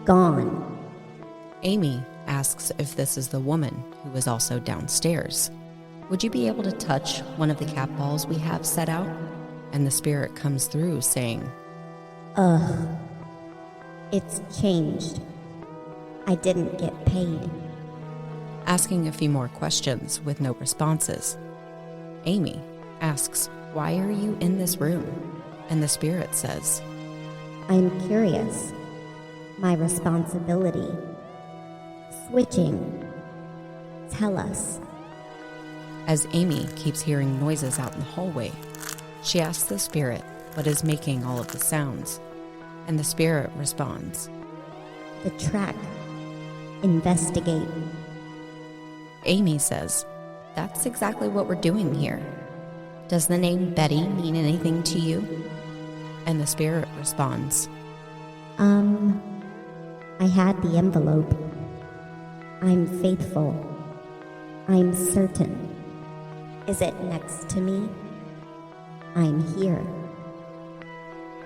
Gone. Amy asks if this is the woman who is also downstairs. Would you be able to touch one of the cat balls we have set out? And the spirit comes through saying, Ugh. It's changed. I didn't get paid. asking a few more questions with no responses. Amy asks, why are you in this room? And the spirit says, I'm curious. My responsibility. Switching. Tell us. As Amy keeps hearing noises out in the hallway, she asks the spirit what is making all of the sounds, and the spirit responds, The track. Investigate. Amy says, that's exactly what we're doing here. Does the name Betty mean anything to you? And the spirit responds, I had the envelope. I'm faithful. I'm certain. Is it next to me? I'm here.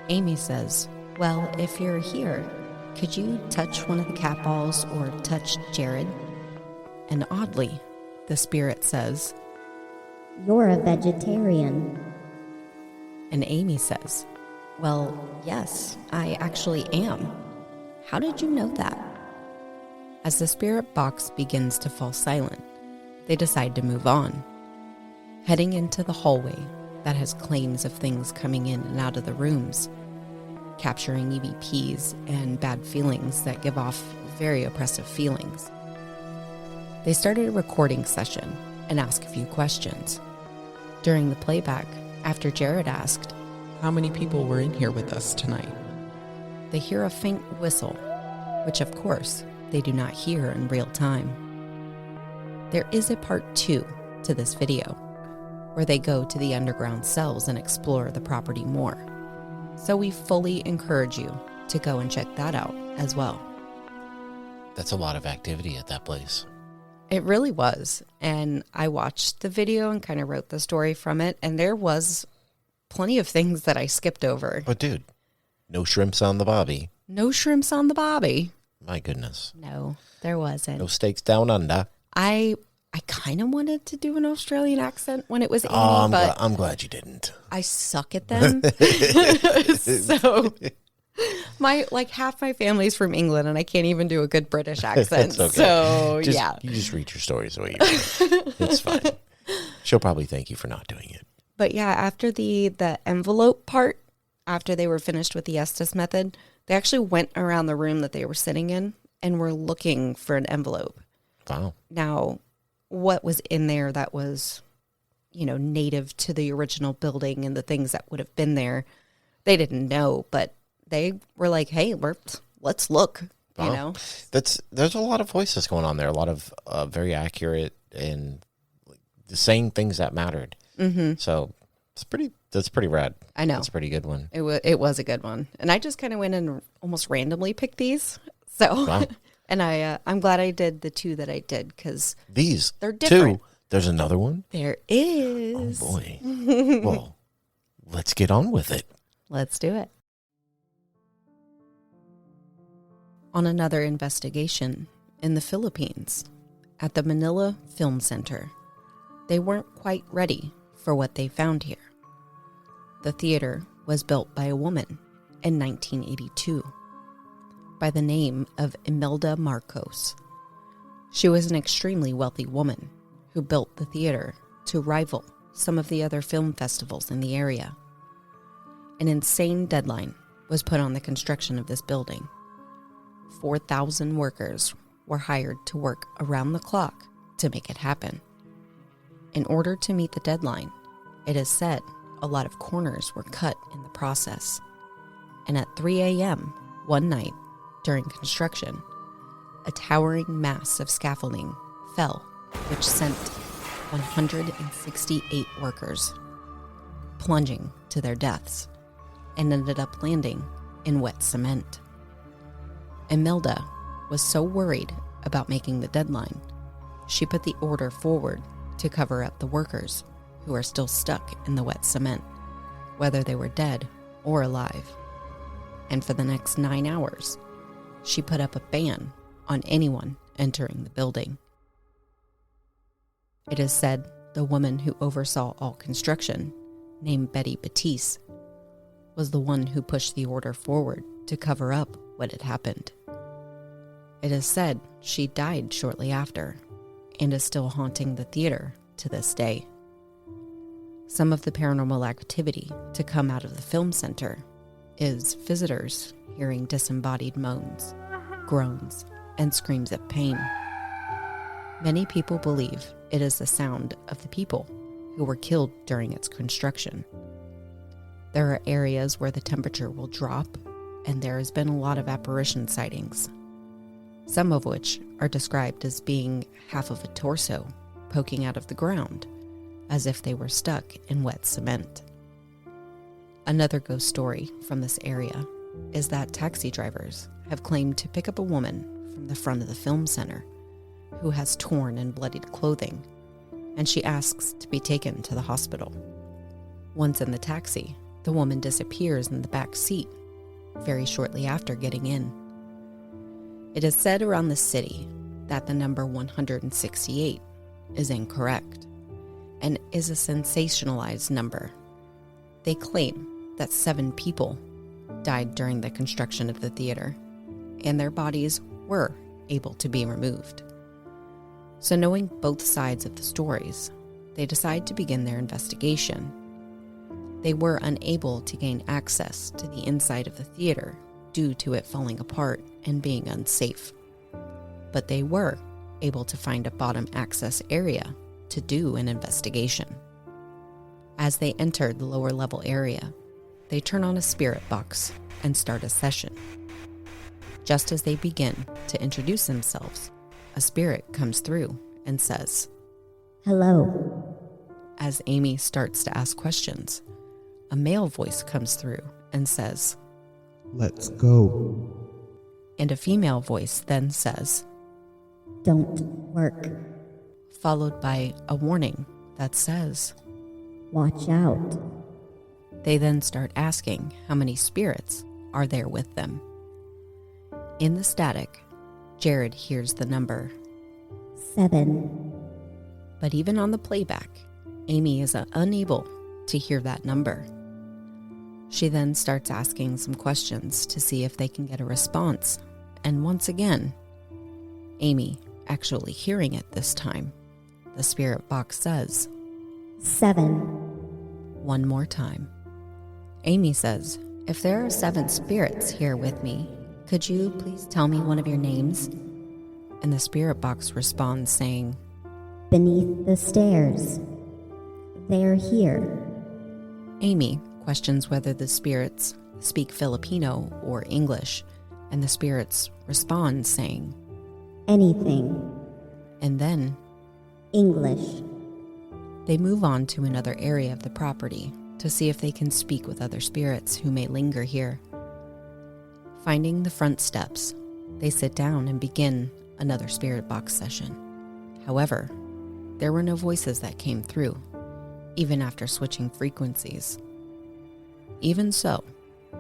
Amy says, well, if you're here, could you touch one of the cat balls or touch Jarrad? And oddly, the spirit says, You're a vegetarian. and Amy says, well, yes, I actually am. How did you know that? As the spirit box begins to fall silent, they decide to move on, heading into the hallway that has claims of things coming in and out of the rooms, capturing EVPs and bad feelings that give off very oppressive feelings. They started a recording session and asked a few questions. During the playback, after Jarrad asked, How many people were in here with us tonight? they hear a faint whistle, which of course they do not hear in real time. There is a part 2 to this video, where they go to the underground cells and explore the property more. So we fully encourage you to go and check that out as well. That's a lot of activity at that place. It really was. And I watched the video and kind of wrote the story from it, and there was plenty of things that I skipped over. But dude, no shrimps on the bobby. No shrimps on the bobby. My goodness. No, there wasn't. No steaks down under. I kind of wanted to do an Australian accent when it was Amy, Oh, but I'm glad you didn't. I suck at them. So half my family's from England, and I can't even do a good British accent. It's okay. So You just read your stories the way you read. It's fine. She'll probably thank you for not doing it. But yeah, after the envelope part, after they were finished with the Estes method, they actually went around the room that they were sitting in and were looking for an envelope. Wow. Now, what was in there that was, native to the original building and the things that would have been there, they didn't know, but they were like, hey, let's look, Wow. There's a lot of voices going on there, a lot of very accurate and saying things that mattered. Mm-hmm. So that's pretty rad. I know. That's a pretty good one. It was a good one. And I just kind of went and almost randomly picked these. So, Wow. And I'm glad I did the 2 that I did, because they're different. 2. There's another one? There is. Oh, boy. Well, let's get on with it. Let's do it. On another investigation in the Philippines, at the Manila Film Center, they weren't quite ready for what they found here. The theater was built by a woman in 1982 by the name of Imelda Marcos. She was an extremely wealthy woman who built the theater to rival some of the other film festivals in the area. An insane deadline was put on the construction of this building. 4,000 workers were hired to work around the clock to make it happen. In order to meet the deadline, it is said a lot of corners were cut in the process. And at 3 a.m. one night during construction, a towering mass of scaffolding fell, which sent 168 workers plunging to their deaths and ended up landing in wet cement. Imelda was so worried about making the deadline, she put the order forward to cover up the workers who are still stuck in the wet cement, whether they were dead or alive. And for the next 9 hours, she put up a ban on anyone entering the building. It is said the woman who oversaw all construction, named Betty Batiste, was the one who pushed the order forward to cover up what had happened. It is said she died shortly after and is still haunting the theater to this day. Some of the paranormal activity to come out of the film center is visitors hearing disembodied moans, groans, and screams of pain. Many people believe it is the sound of the people who were killed during its construction. There are areas where the temperature will drop, and there has been a lot of apparition sightings, some of which are described as being half of a torso poking out of the ground, as if they were stuck in wet cement. Another ghost story from this area is that taxi drivers have claimed to pick up a woman from the front of the film center who has torn and bloodied clothing, and she asks to be taken to the hospital. Once in the taxi, the woman disappears in the back seat very shortly after getting in. It is said around the city that the number 168 is incorrect and is a sensationalized number. They claim that 7 people died during the construction of the theater, and their bodies were able to be removed. So knowing both sides of the stories, they decide to begin their investigation. They were unable to gain access to the inside of the theater due to it falling apart and being unsafe. But they were able to find a bottom access area to do an investigation. As they enter the lower level area, they turn on a spirit box and start a session. Just as they begin to introduce themselves, a spirit comes through and says, Hello. As Amy starts to ask questions, a male voice comes through and says, Let's go. And a female voice then says, Don't work. followed by a warning that says, Watch out. They then start asking how many spirits are there with them. In the static, Jarrad hears the number 7. but even on the playback, Amy is unable to hear that number. She then starts asking some questions to see if they can get a response, and once again, Amy actually hearing it this time, the spirit box says, 7. one more time. Amy says, if there are 7 spirits here with me, could you please tell me one of your names? And the spirit box responds saying, Beneath the stairs. They're here. Amy questions whether the spirits speak Filipino or English, and the spirits respond saying, Anything. and then English. they move on to another area of the property to see if they can speak with other spirits who may linger here. Finding the front steps, they sit down and begin another spirit box session. However, there were no voices that came through, even after switching frequencies. Even so,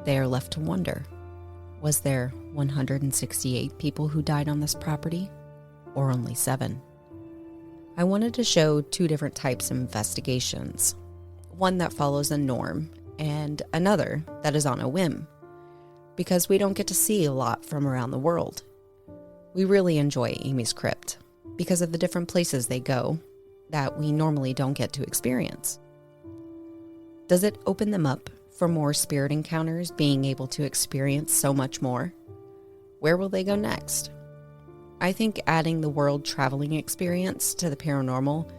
they are left to wonder, was there 168 people who died on this property, or only 7? I wanted to show 2 different types of investigations, one that follows a norm and another that is on a whim, because we don't get to see a lot from around the world. We really enjoy Amy's Crypt because of the different places they go that we normally don't get to experience. Does it open them up for more spirit encounters, being able to experience so much more? Where will they go next? I think adding the world traveling experience to the paranormal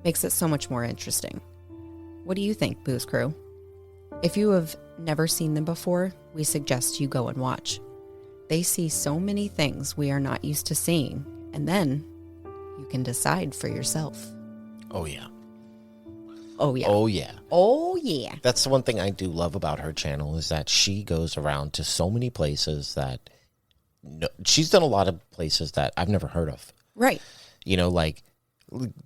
makes it so much more interesting. What do you think, Booze Crew? If you have never seen them before, we suggest you go and watch. They see so many things we are not used to seeing, and then you can decide for yourself. Oh, yeah. Oh, yeah. Oh, yeah. Oh, yeah. That's the one thing I do love about her channel is that she goes around to so many places that she's done a lot of places that I've never heard of. Right. You know, like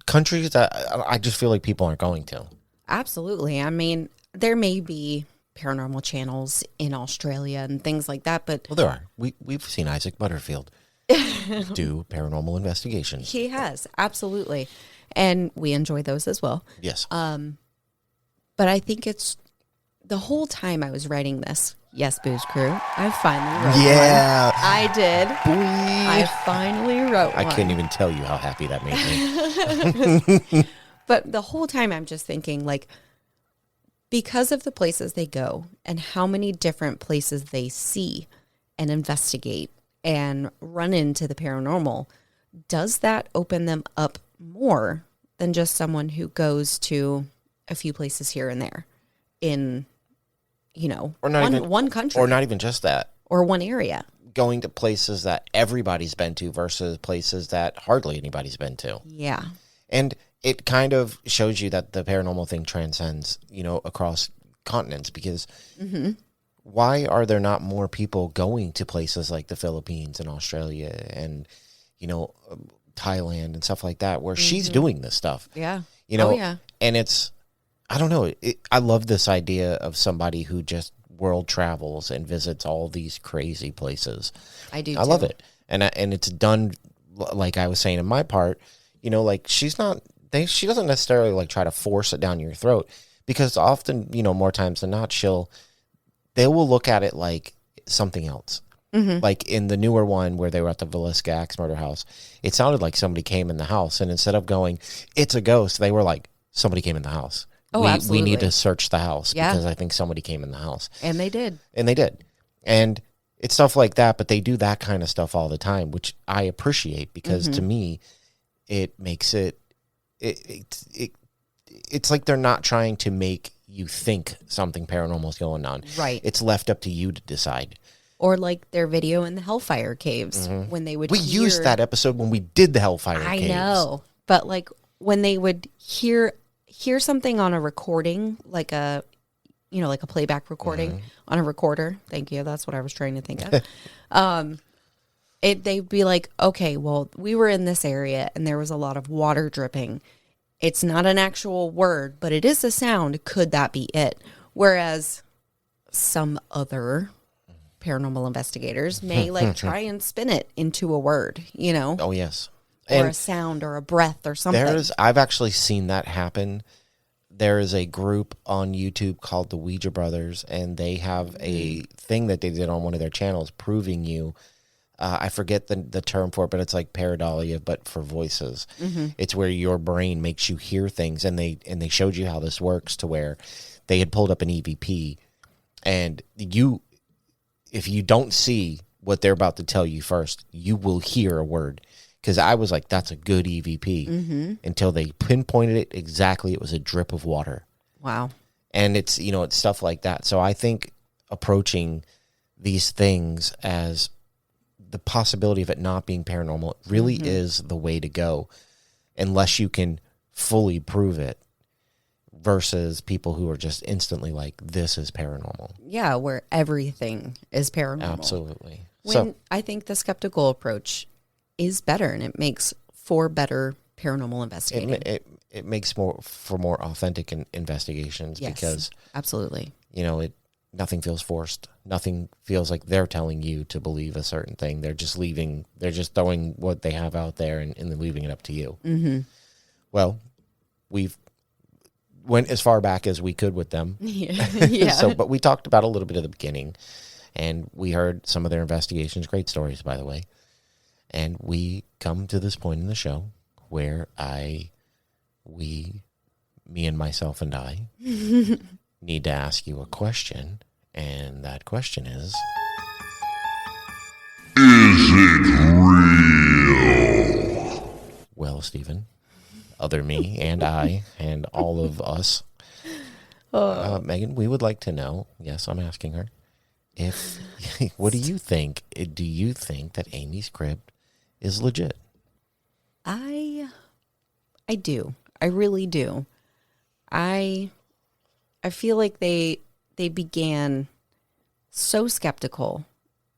countries that I just feel like people aren't going to. Absolutely. I mean, there may be paranormal channels in Australia and things like that, but Well, there are. We've seen Isaac Butterfield. do paranormal investigations. He has, absolutely. And we enjoy those as well. Yes. But I think it's the whole time I was writing this. Yes, Booze Crew. I finally wrote Yeah. one. I did. Boy. I finally wrote one. I couldn't even tell you how happy that made me. But the whole time I'm just thinking, like, because of the places they go and how many different places they see and investigate and run into the paranormal, does that open them up more than just someone who goes to a few places here and there in, Or not one country? Or not even just that. Or one area. Going to places that everybody's been to versus places that hardly anybody's been to. Yeah. And it kind of shows you that the paranormal thing transcends, across continents, because why are there not more people going to places like the Philippines and Australia and, Thailand and stuff like that, where she's doing this stuff? Yeah. And it's, I don't know. I love this idea of somebody who just world travels and visits all these crazy places. I do. I love it. And it's done, like I was saying in my part, like she doesn't necessarily like try to force it down your throat, because often, more times than not, they will look at it like something else. Like in the newer one where they were at the Villisca Axe murder house, it sounded like somebody came in the house, and instead of going, it's a ghost, they were like, somebody came in the house. Oh, absolutely. We need to search the house because I think somebody came in the house. And they did. And it's stuff like that, but they do that kind of stuff all the time, which I appreciate, because to me, it makes it's like they're not trying to make you think something paranormal is going on. Right. It's left up to you to decide. Or like their video in the Hellfire Caves when they would used that episode when we did the Hellfire Caves. I know. But like when they would hear something on a recording, like a playback recording on a recorder. Thank you. That's what I was trying to think of. They'd be like, okay, well, we were in this area and there was a lot of water dripping. It's not an actual word, but it is a sound. Could that be it? Whereas some other paranormal investigators may like try and spin it into a word, Oh, yes. Or a sound or a breath or something. I've actually seen that happen. There is a group on YouTube called the Ouija Brothers, and they have a thing that they did on one of their channels proving you. I forget the term for it, but it's like pareidolia, but for voices. It's where your brain makes you hear things, and they showed you how this works, to where they had pulled up an EVP, and if you don't see what they're about to tell you first, you will hear a word. Because I was like, that's a good EVP, until they pinpointed it exactly. It was a drip of water. Wow. And it's stuff like that. So I think approaching these things as the possibility of it not being paranormal really is the way to go, unless you can fully prove it, versus people who are just instantly like, this is paranormal. Yeah, where everything is paranormal. Absolutely. I think the skeptical approach is better, and it makes for better paranormal investigating. It makes for more authentic investigations, yes, because absolutely. Nothing feels forced. Nothing feels like they're telling you to believe a certain thing. They're just throwing what they have out there and then leaving it up to you. Well, we've went as far back as we could with them. Yeah. But we talked about a little bit at the beginning, and we heard some of their investigations. Great stories, by the way. And we come to this point in the show where me and myself and I need to ask you a question. And that question is it real? Well, Stephen, other me and I and all of us, Megan, we would like to know, yes, I'm asking her, what do you think? Do you think that Amy's Crypt is legit? I do. I really do. I feel like they began so skeptical,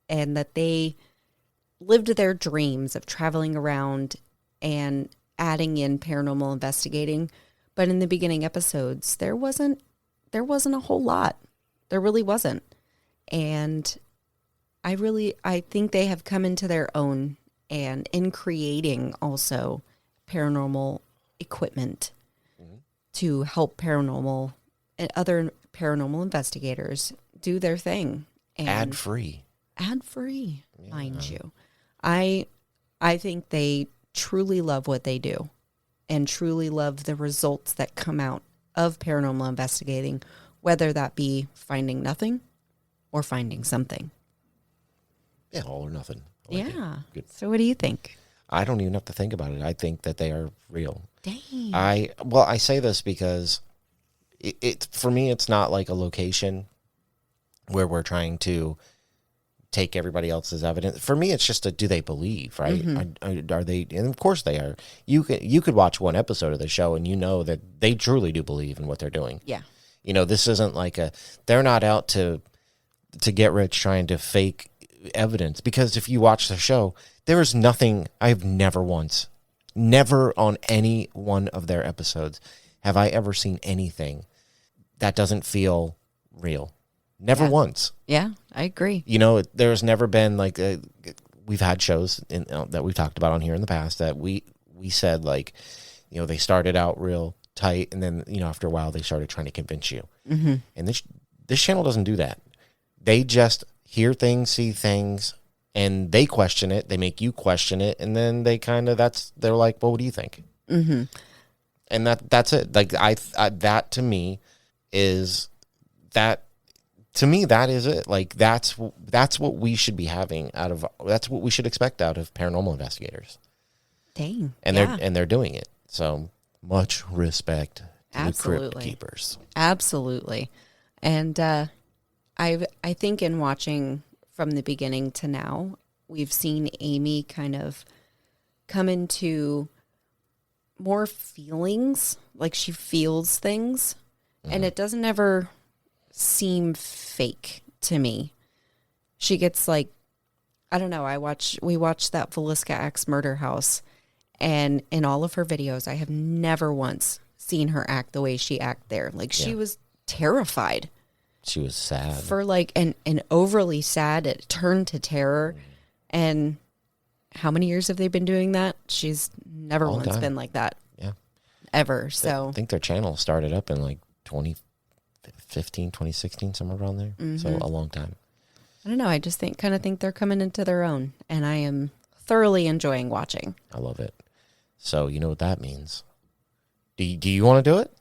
and that they lived their dreams of traveling around and adding in paranormal investigating. But in the beginning episodes, there wasn't a whole lot. There really wasn't. And I think they have come into their own and in creating also paranormal equipment to help paranormal and other paranormal investigators do their thing. And Ad-free. Ad-free, mind you. I think they truly love what they do and truly love the results that come out of paranormal investigating, whether that be finding nothing or finding something. Yeah, all or nothing. I like Yeah. it. Good. So what do you think? I don't even have to think about it. I think that they are real. Dang. I say this because it for me, it's not like a location where we're trying to take everybody else's evidence. For me, it's just do they believe, right? Are they? And of course they are. You could watch one episode of the show and you know that they truly do believe in what they're doing. Yeah. You know, this isn't like they're not out to get rich trying to fake evidence, because if you watch the show, there is nothing. I've never on any one of their episodes have I ever seen anything that doesn't feel real. Never once. Yeah, I agree. You know, there's never been like we've had shows that we've talked about on here in the past that we said, like, you know, they started out real tight and then, you know, after a while they started trying to convince you. Mm-hmm. And this channel doesn't do that. They just hear things, see things, and they question it. They make you question it, and then they they're like, well, what do you think? Mm-hmm. And that's it. Like I that to me is that. To me, that is it. Like that's what we should be having that's what we should expect out of paranormal investigators. Dang. And they're doing it. So much respect to the Crypt keepers. Absolutely. And I think in watching from the beginning to now, we've seen Amy kind of come into more feelings, like she feels things, and it doesn't ever seem fake to me. She gets like, I don't know, we watched that Villisca Axe murder house, and in all of her videos I have never once seen her act the way she acted there. Like she was terrified. She was sad. For like an overly sad, it turned to terror. And how many years have they been doing that? She's never once been like that. Yeah. Ever. So I think their channel started up in like 2015, 2016, somewhere around there. Mm-hmm. So a long time. I don't know. I just think they're coming into their own, and I am thoroughly enjoying watching. I love it. So you know what that means. Do you want to do it?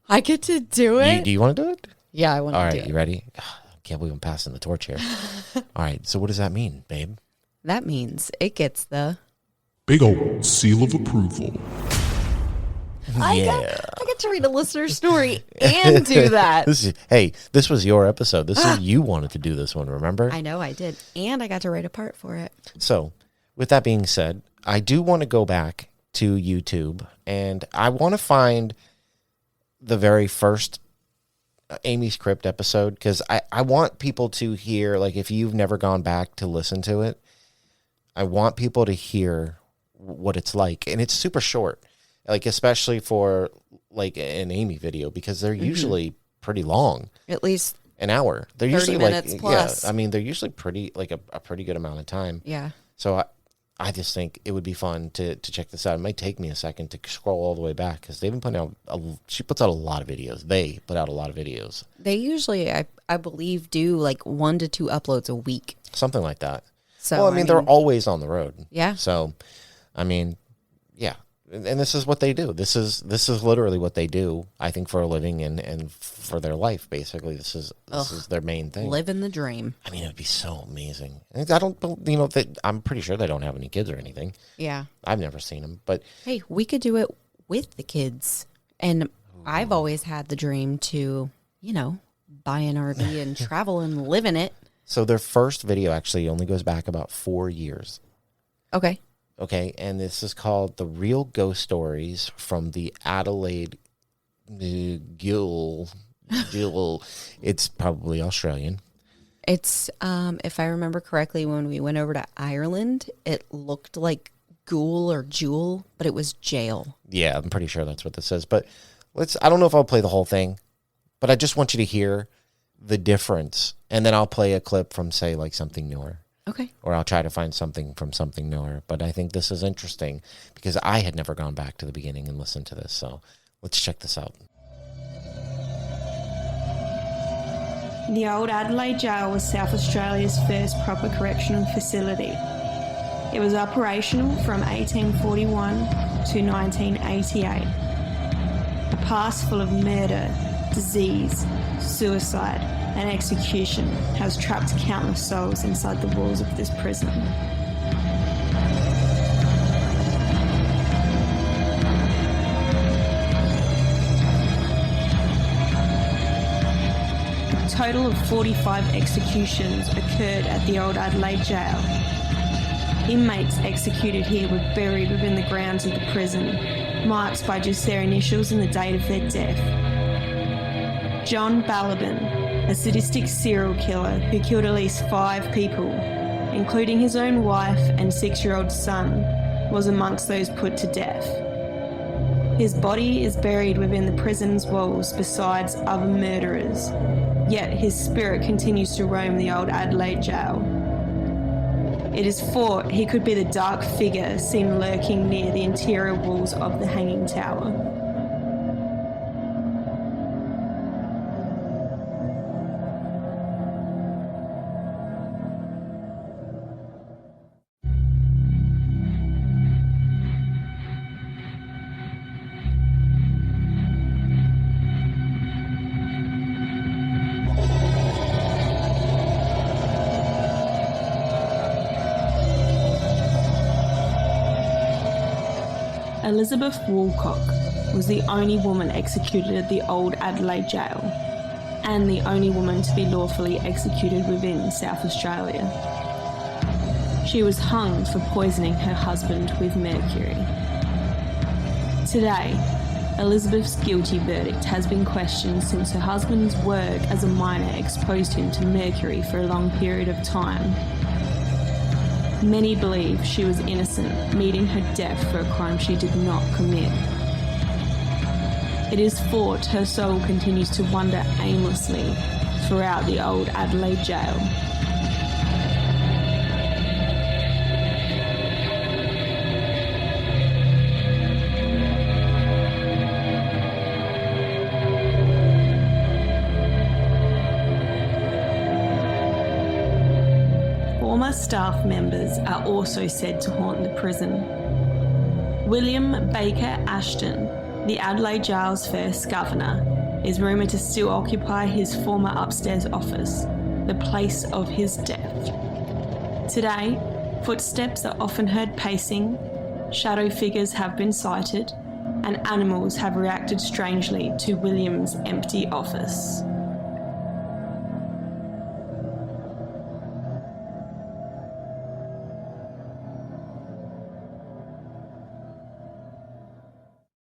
I get to do it? Do you want to do it? Yeah, I want to do it. All right, you ready? I can't believe I'm passing the torch here. All right, so what does that mean, babe? That means it gets the big old seal of approval. I get to read a listener's story and do that. This was your episode. You wanted to do this one, remember? I know I did. And I got to write a part for it. So, with that being said, I do want to go back to YouTube, and I want to find the very first Amy's Crypt episode, because I want people to hear, like, if you've never gone back to listen to it, I want people to hear what it's like. And it's super short, like, especially for like an Amy video, because they're usually pretty long. At least an hour. They're 30 usually minutes like, plus. yeah, I mean, they're usually pretty, like a pretty good amount of time. Yeah. So I just think it would be fun to check this out. It might take me a second to scroll all the way back, because they've been putting out, she puts out a lot of videos. They put out a lot of videos. They usually, I believe, do like 1 to 2 uploads a week. Something like that. So, well, I mean, they're always on the road. Yeah. So, I mean, yeah. And this is what they do. This is literally what they do, I think, for a living and for their life, basically. This is their main thing. Living the dream. I mean, it would be so amazing. I don't, I'm pretty sure they don't have any kids or anything. Yeah. I've never seen them, but... Hey, we could do it with the kids. And I've always had the dream to, buy an RV and travel and live in it. So their first video actually only goes back about 4 years. Okay. Okay, and this is called The Real Ghost Stories from the Adelaide Gill. It's probably Australian. It's, if I remember correctly, when we went over to Ireland, it looked like ghoul or jewel, but it was jail. Yeah, I'm pretty sure that's what this says. But I don't know if I'll play the whole thing, but I just want you to hear the difference. And then I'll play a clip from, say, like something newer. Okay. Or I'll try to find something from something newer. But I think this is interesting because I had never gone back to the beginning and listened to this. So let's check this out. The Old Adelaide Jail was South Australia's first proper correctional facility. It was operational from 1841 to 1988. A past full of murder, disease, suicide, and execution has trapped countless souls inside the walls of this prison. A total of 45 executions occurred at the Old Adelaide Jail. Inmates executed here were buried within the grounds of the prison, marked by just their initials and the date of their death. John Balaban, a sadistic serial killer who killed at least 5 people, including his own wife and 6-year-old son, was amongst those put to death. His body is buried within the prison's walls besides other murderers, yet his spirit continues to roam the Old Adelaide Jail. It is thought he could be the dark figure seen lurking near the interior walls of the hanging tower. Elizabeth Woolcock was the only woman executed at the Old Adelaide Jail, and the only woman to be lawfully executed within South Australia. She was hung for poisoning her husband with mercury. Today, Elizabeth's guilty verdict has been questioned since her husband's work as a miner exposed him to mercury for a long period of time. Many believe she was innocent, meeting her death for a crime she did not commit. It is thought her soul continues to wander aimlessly throughout the Old Adelaide Jail. Former staff members are also said to haunt the prison. William Baker Ashton, the Adelaide Jail's first governor, is rumoured to still occupy his former upstairs office, the place of his death. Today, footsteps are often heard pacing, shadow figures have been sighted, and animals have reacted strangely to William's empty office.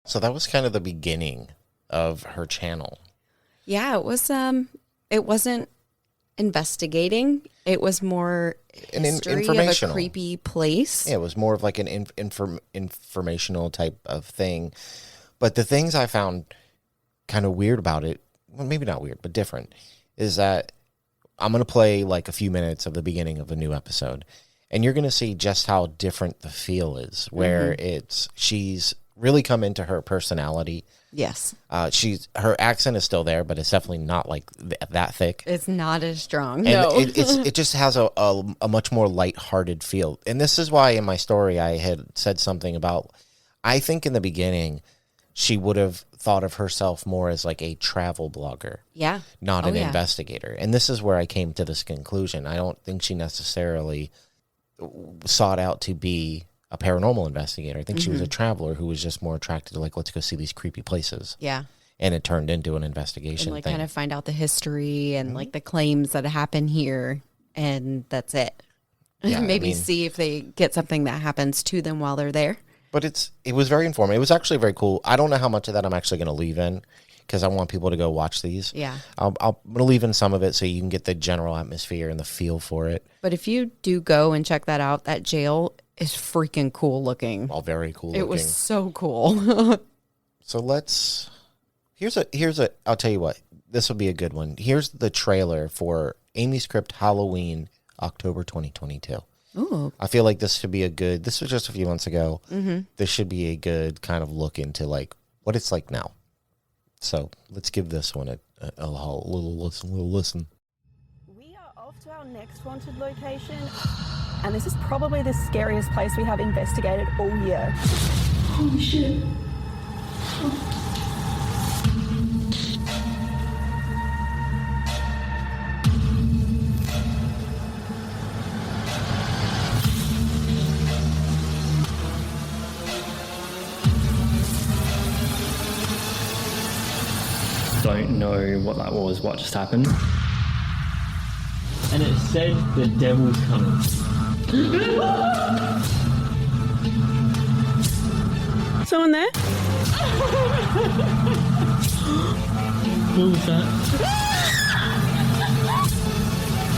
So that was kind of the beginning of her channel. Yeah, it was. It wasn't investigating. It was more history of a creepy place. Yeah, it was more of like an informational type of thing. But the things I found kind of weird about it, well, maybe not weird, but different, is that I'm going to play like a few minutes of the beginning of a new episode, and you're going to see just how different the feel is, where she's really come into her personality. Yes. Her accent is still there, but it's definitely not like that thick. It's not as strong. And no. it just has a much more lighthearted feel. And this is why in my story I had said something about, I think in the beginning she would have thought of herself more as like a travel blogger. Yeah. Not an investigator. And this is where I came to this conclusion. I don't think she necessarily sought out to be a paranormal investigator. I think she was a traveler who was just more attracted to like, let's go see these creepy places. Yeah. And it turned into an investigation and like thing. kind of find out the history and like the claims that happen here, and that's it. Yeah, Maybe see if they get something that happens to them while they're there. But it was very informative. It was actually very cool. I don't know how much of that I'm actually going to leave in because I want people to go watch these. Yeah. I'm going to leave in some of it so you can get the general atmosphere and the feel for it. But if you do go and check that out, that jail is freaking cool looking. Well, very cool It looking. was so cool. So here's I'll tell you what, this will be a good one. Here's the trailer for Amy'sCrypt Halloween October 2022. Ooh. I feel like this should be this was just a few months ago. Mm-hmm. This should be a good kind of look into like what it's like now. So let's give this one a little listen. We are off to our next haunted location, and this is probably the scariest place we have investigated all year. Holy shit. Don't know what that was, what just happened. And it said the devil's coming. Someone there? What was that?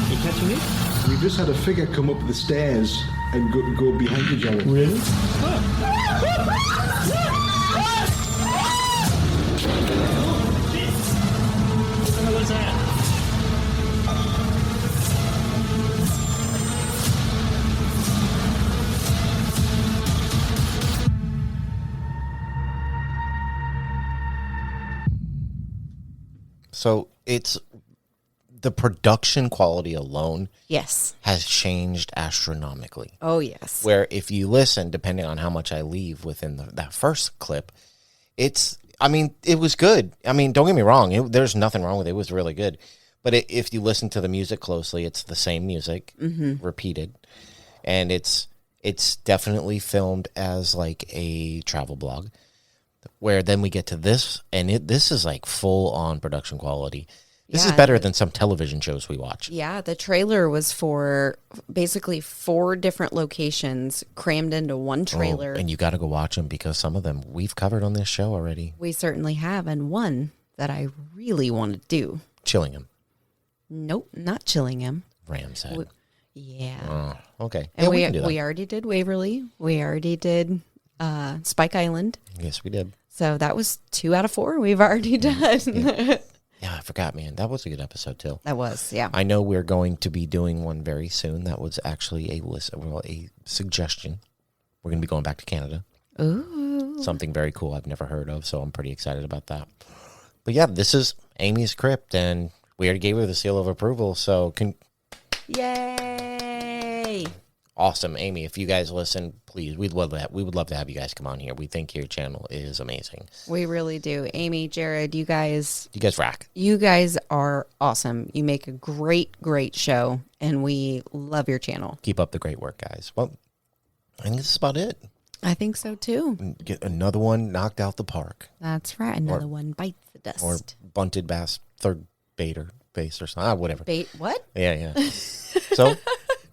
You catching me? We just had a figure come up the stairs and go behind you, Jarrad. Really? What was that? So it's the production quality alone Yes. has changed astronomically. Oh, yes. Where if you listen, depending on how much I leave within that first clip, it was good. I mean, don't get me wrong. There's nothing wrong with it. It was really good. But if you listen to the music closely, it's the same music repeated. And it's definitely filmed as like a travel blog, where then we get to this, and this is like full on production quality. This is better than some television shows we watch. Yeah, the trailer was for basically 4 different locations crammed into one trailer. Oh, and you got to go watch them because some of them we've covered on this show already. We certainly have, and one that I really want to do. Chillingham. Nope, not Chillingham. Ramshead. Yeah. Oh, okay. And we can do that. we already did Waverly. We already did Spike Island. Yes, we did. So that was 2 out of 4 we've already done. Yeah, I forgot, man. That was a good episode, too. That was, yeah. I know we're going to be doing one very soon. That was actually a suggestion. We're going to be going back to Canada. Ooh. Something very cool I've never heard of, so I'm pretty excited about that. But yeah, this is Amy's Crypt, and we already gave her the seal of approval, so Yay! Awesome. Amy, if you guys listen, please, we would love to have you guys come on here. We think your channel is amazing. We really do. Amy, Jarrad, you guys rock. You guys are awesome. You make a great show, and we love your channel. Keep up the great work, guys. Well, I think this is about it. I think so, too. Get another one knocked out the park. That's right. Another one bites the dust. Or bunted bass, third baiter, base or something. Whatever. Bait, what? Yeah. So,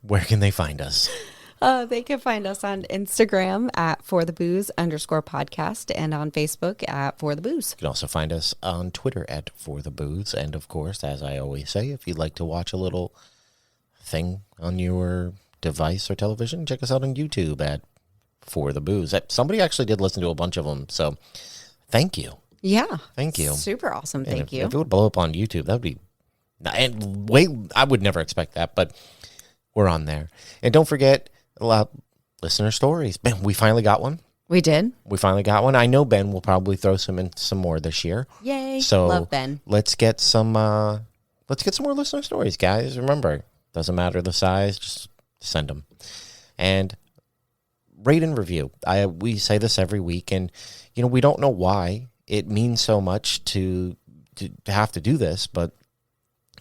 where can they find us? They can find us on Instagram at forthebooze_podcast and on Facebook at forthebooze. You can also find us on Twitter at forthebooze. And of course, as I always say, if you'd like to watch a little thing on your device or television, check us out on YouTube at forthebooze. Somebody actually did listen to a bunch of them, so thank you. Yeah. Thank you. Super awesome. Thank you. If it would blow up on YouTube, that would be... And I would never expect that, but we're on there. And don't forget... listener stories. Ben, we finally got one. We did. We finally got one. I know Ben will probably throw some more this year. Yay! So love Ben. Let's get some more listener stories, guys. Remember, doesn't matter the size, just send them. And rate and review. We say this every week, and we don't know why it means so much to have to do this, but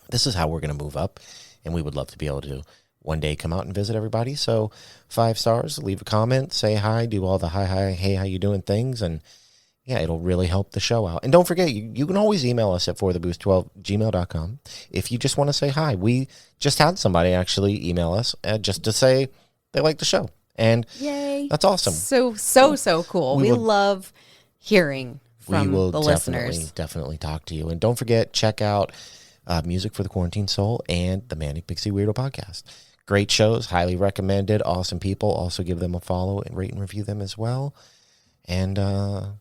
this is how we're going to move up, and we would love to be able to one day come out and visit everybody. So 5 stars, leave a comment, say hi, do all the hi, hey, how you doing things, and yeah, it'll really help the show out. And don't forget, you can always email us at fortheboost12@gmail.com if you just want to say hi. We just had somebody actually email us just to say they like the show, and yay, that's awesome. So cool. We love hearing from the listeners. Definitely talk to you. And don't forget, check out Music for the Quarantine Soul and the Manic Pixie Weirdo podcast. Great shows, highly recommended, awesome people. Also give them a follow and rate and review them as well. And I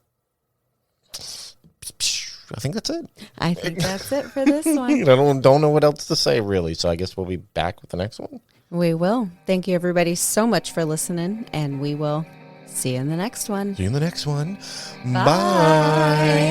think that's it. I think that's it for this one. I don't know what else to say, really. So I guess we'll be back with the next one. We will. Thank you, everybody, so much for listening, and we will see you in the next one. See you in the next one. Bye. Bye.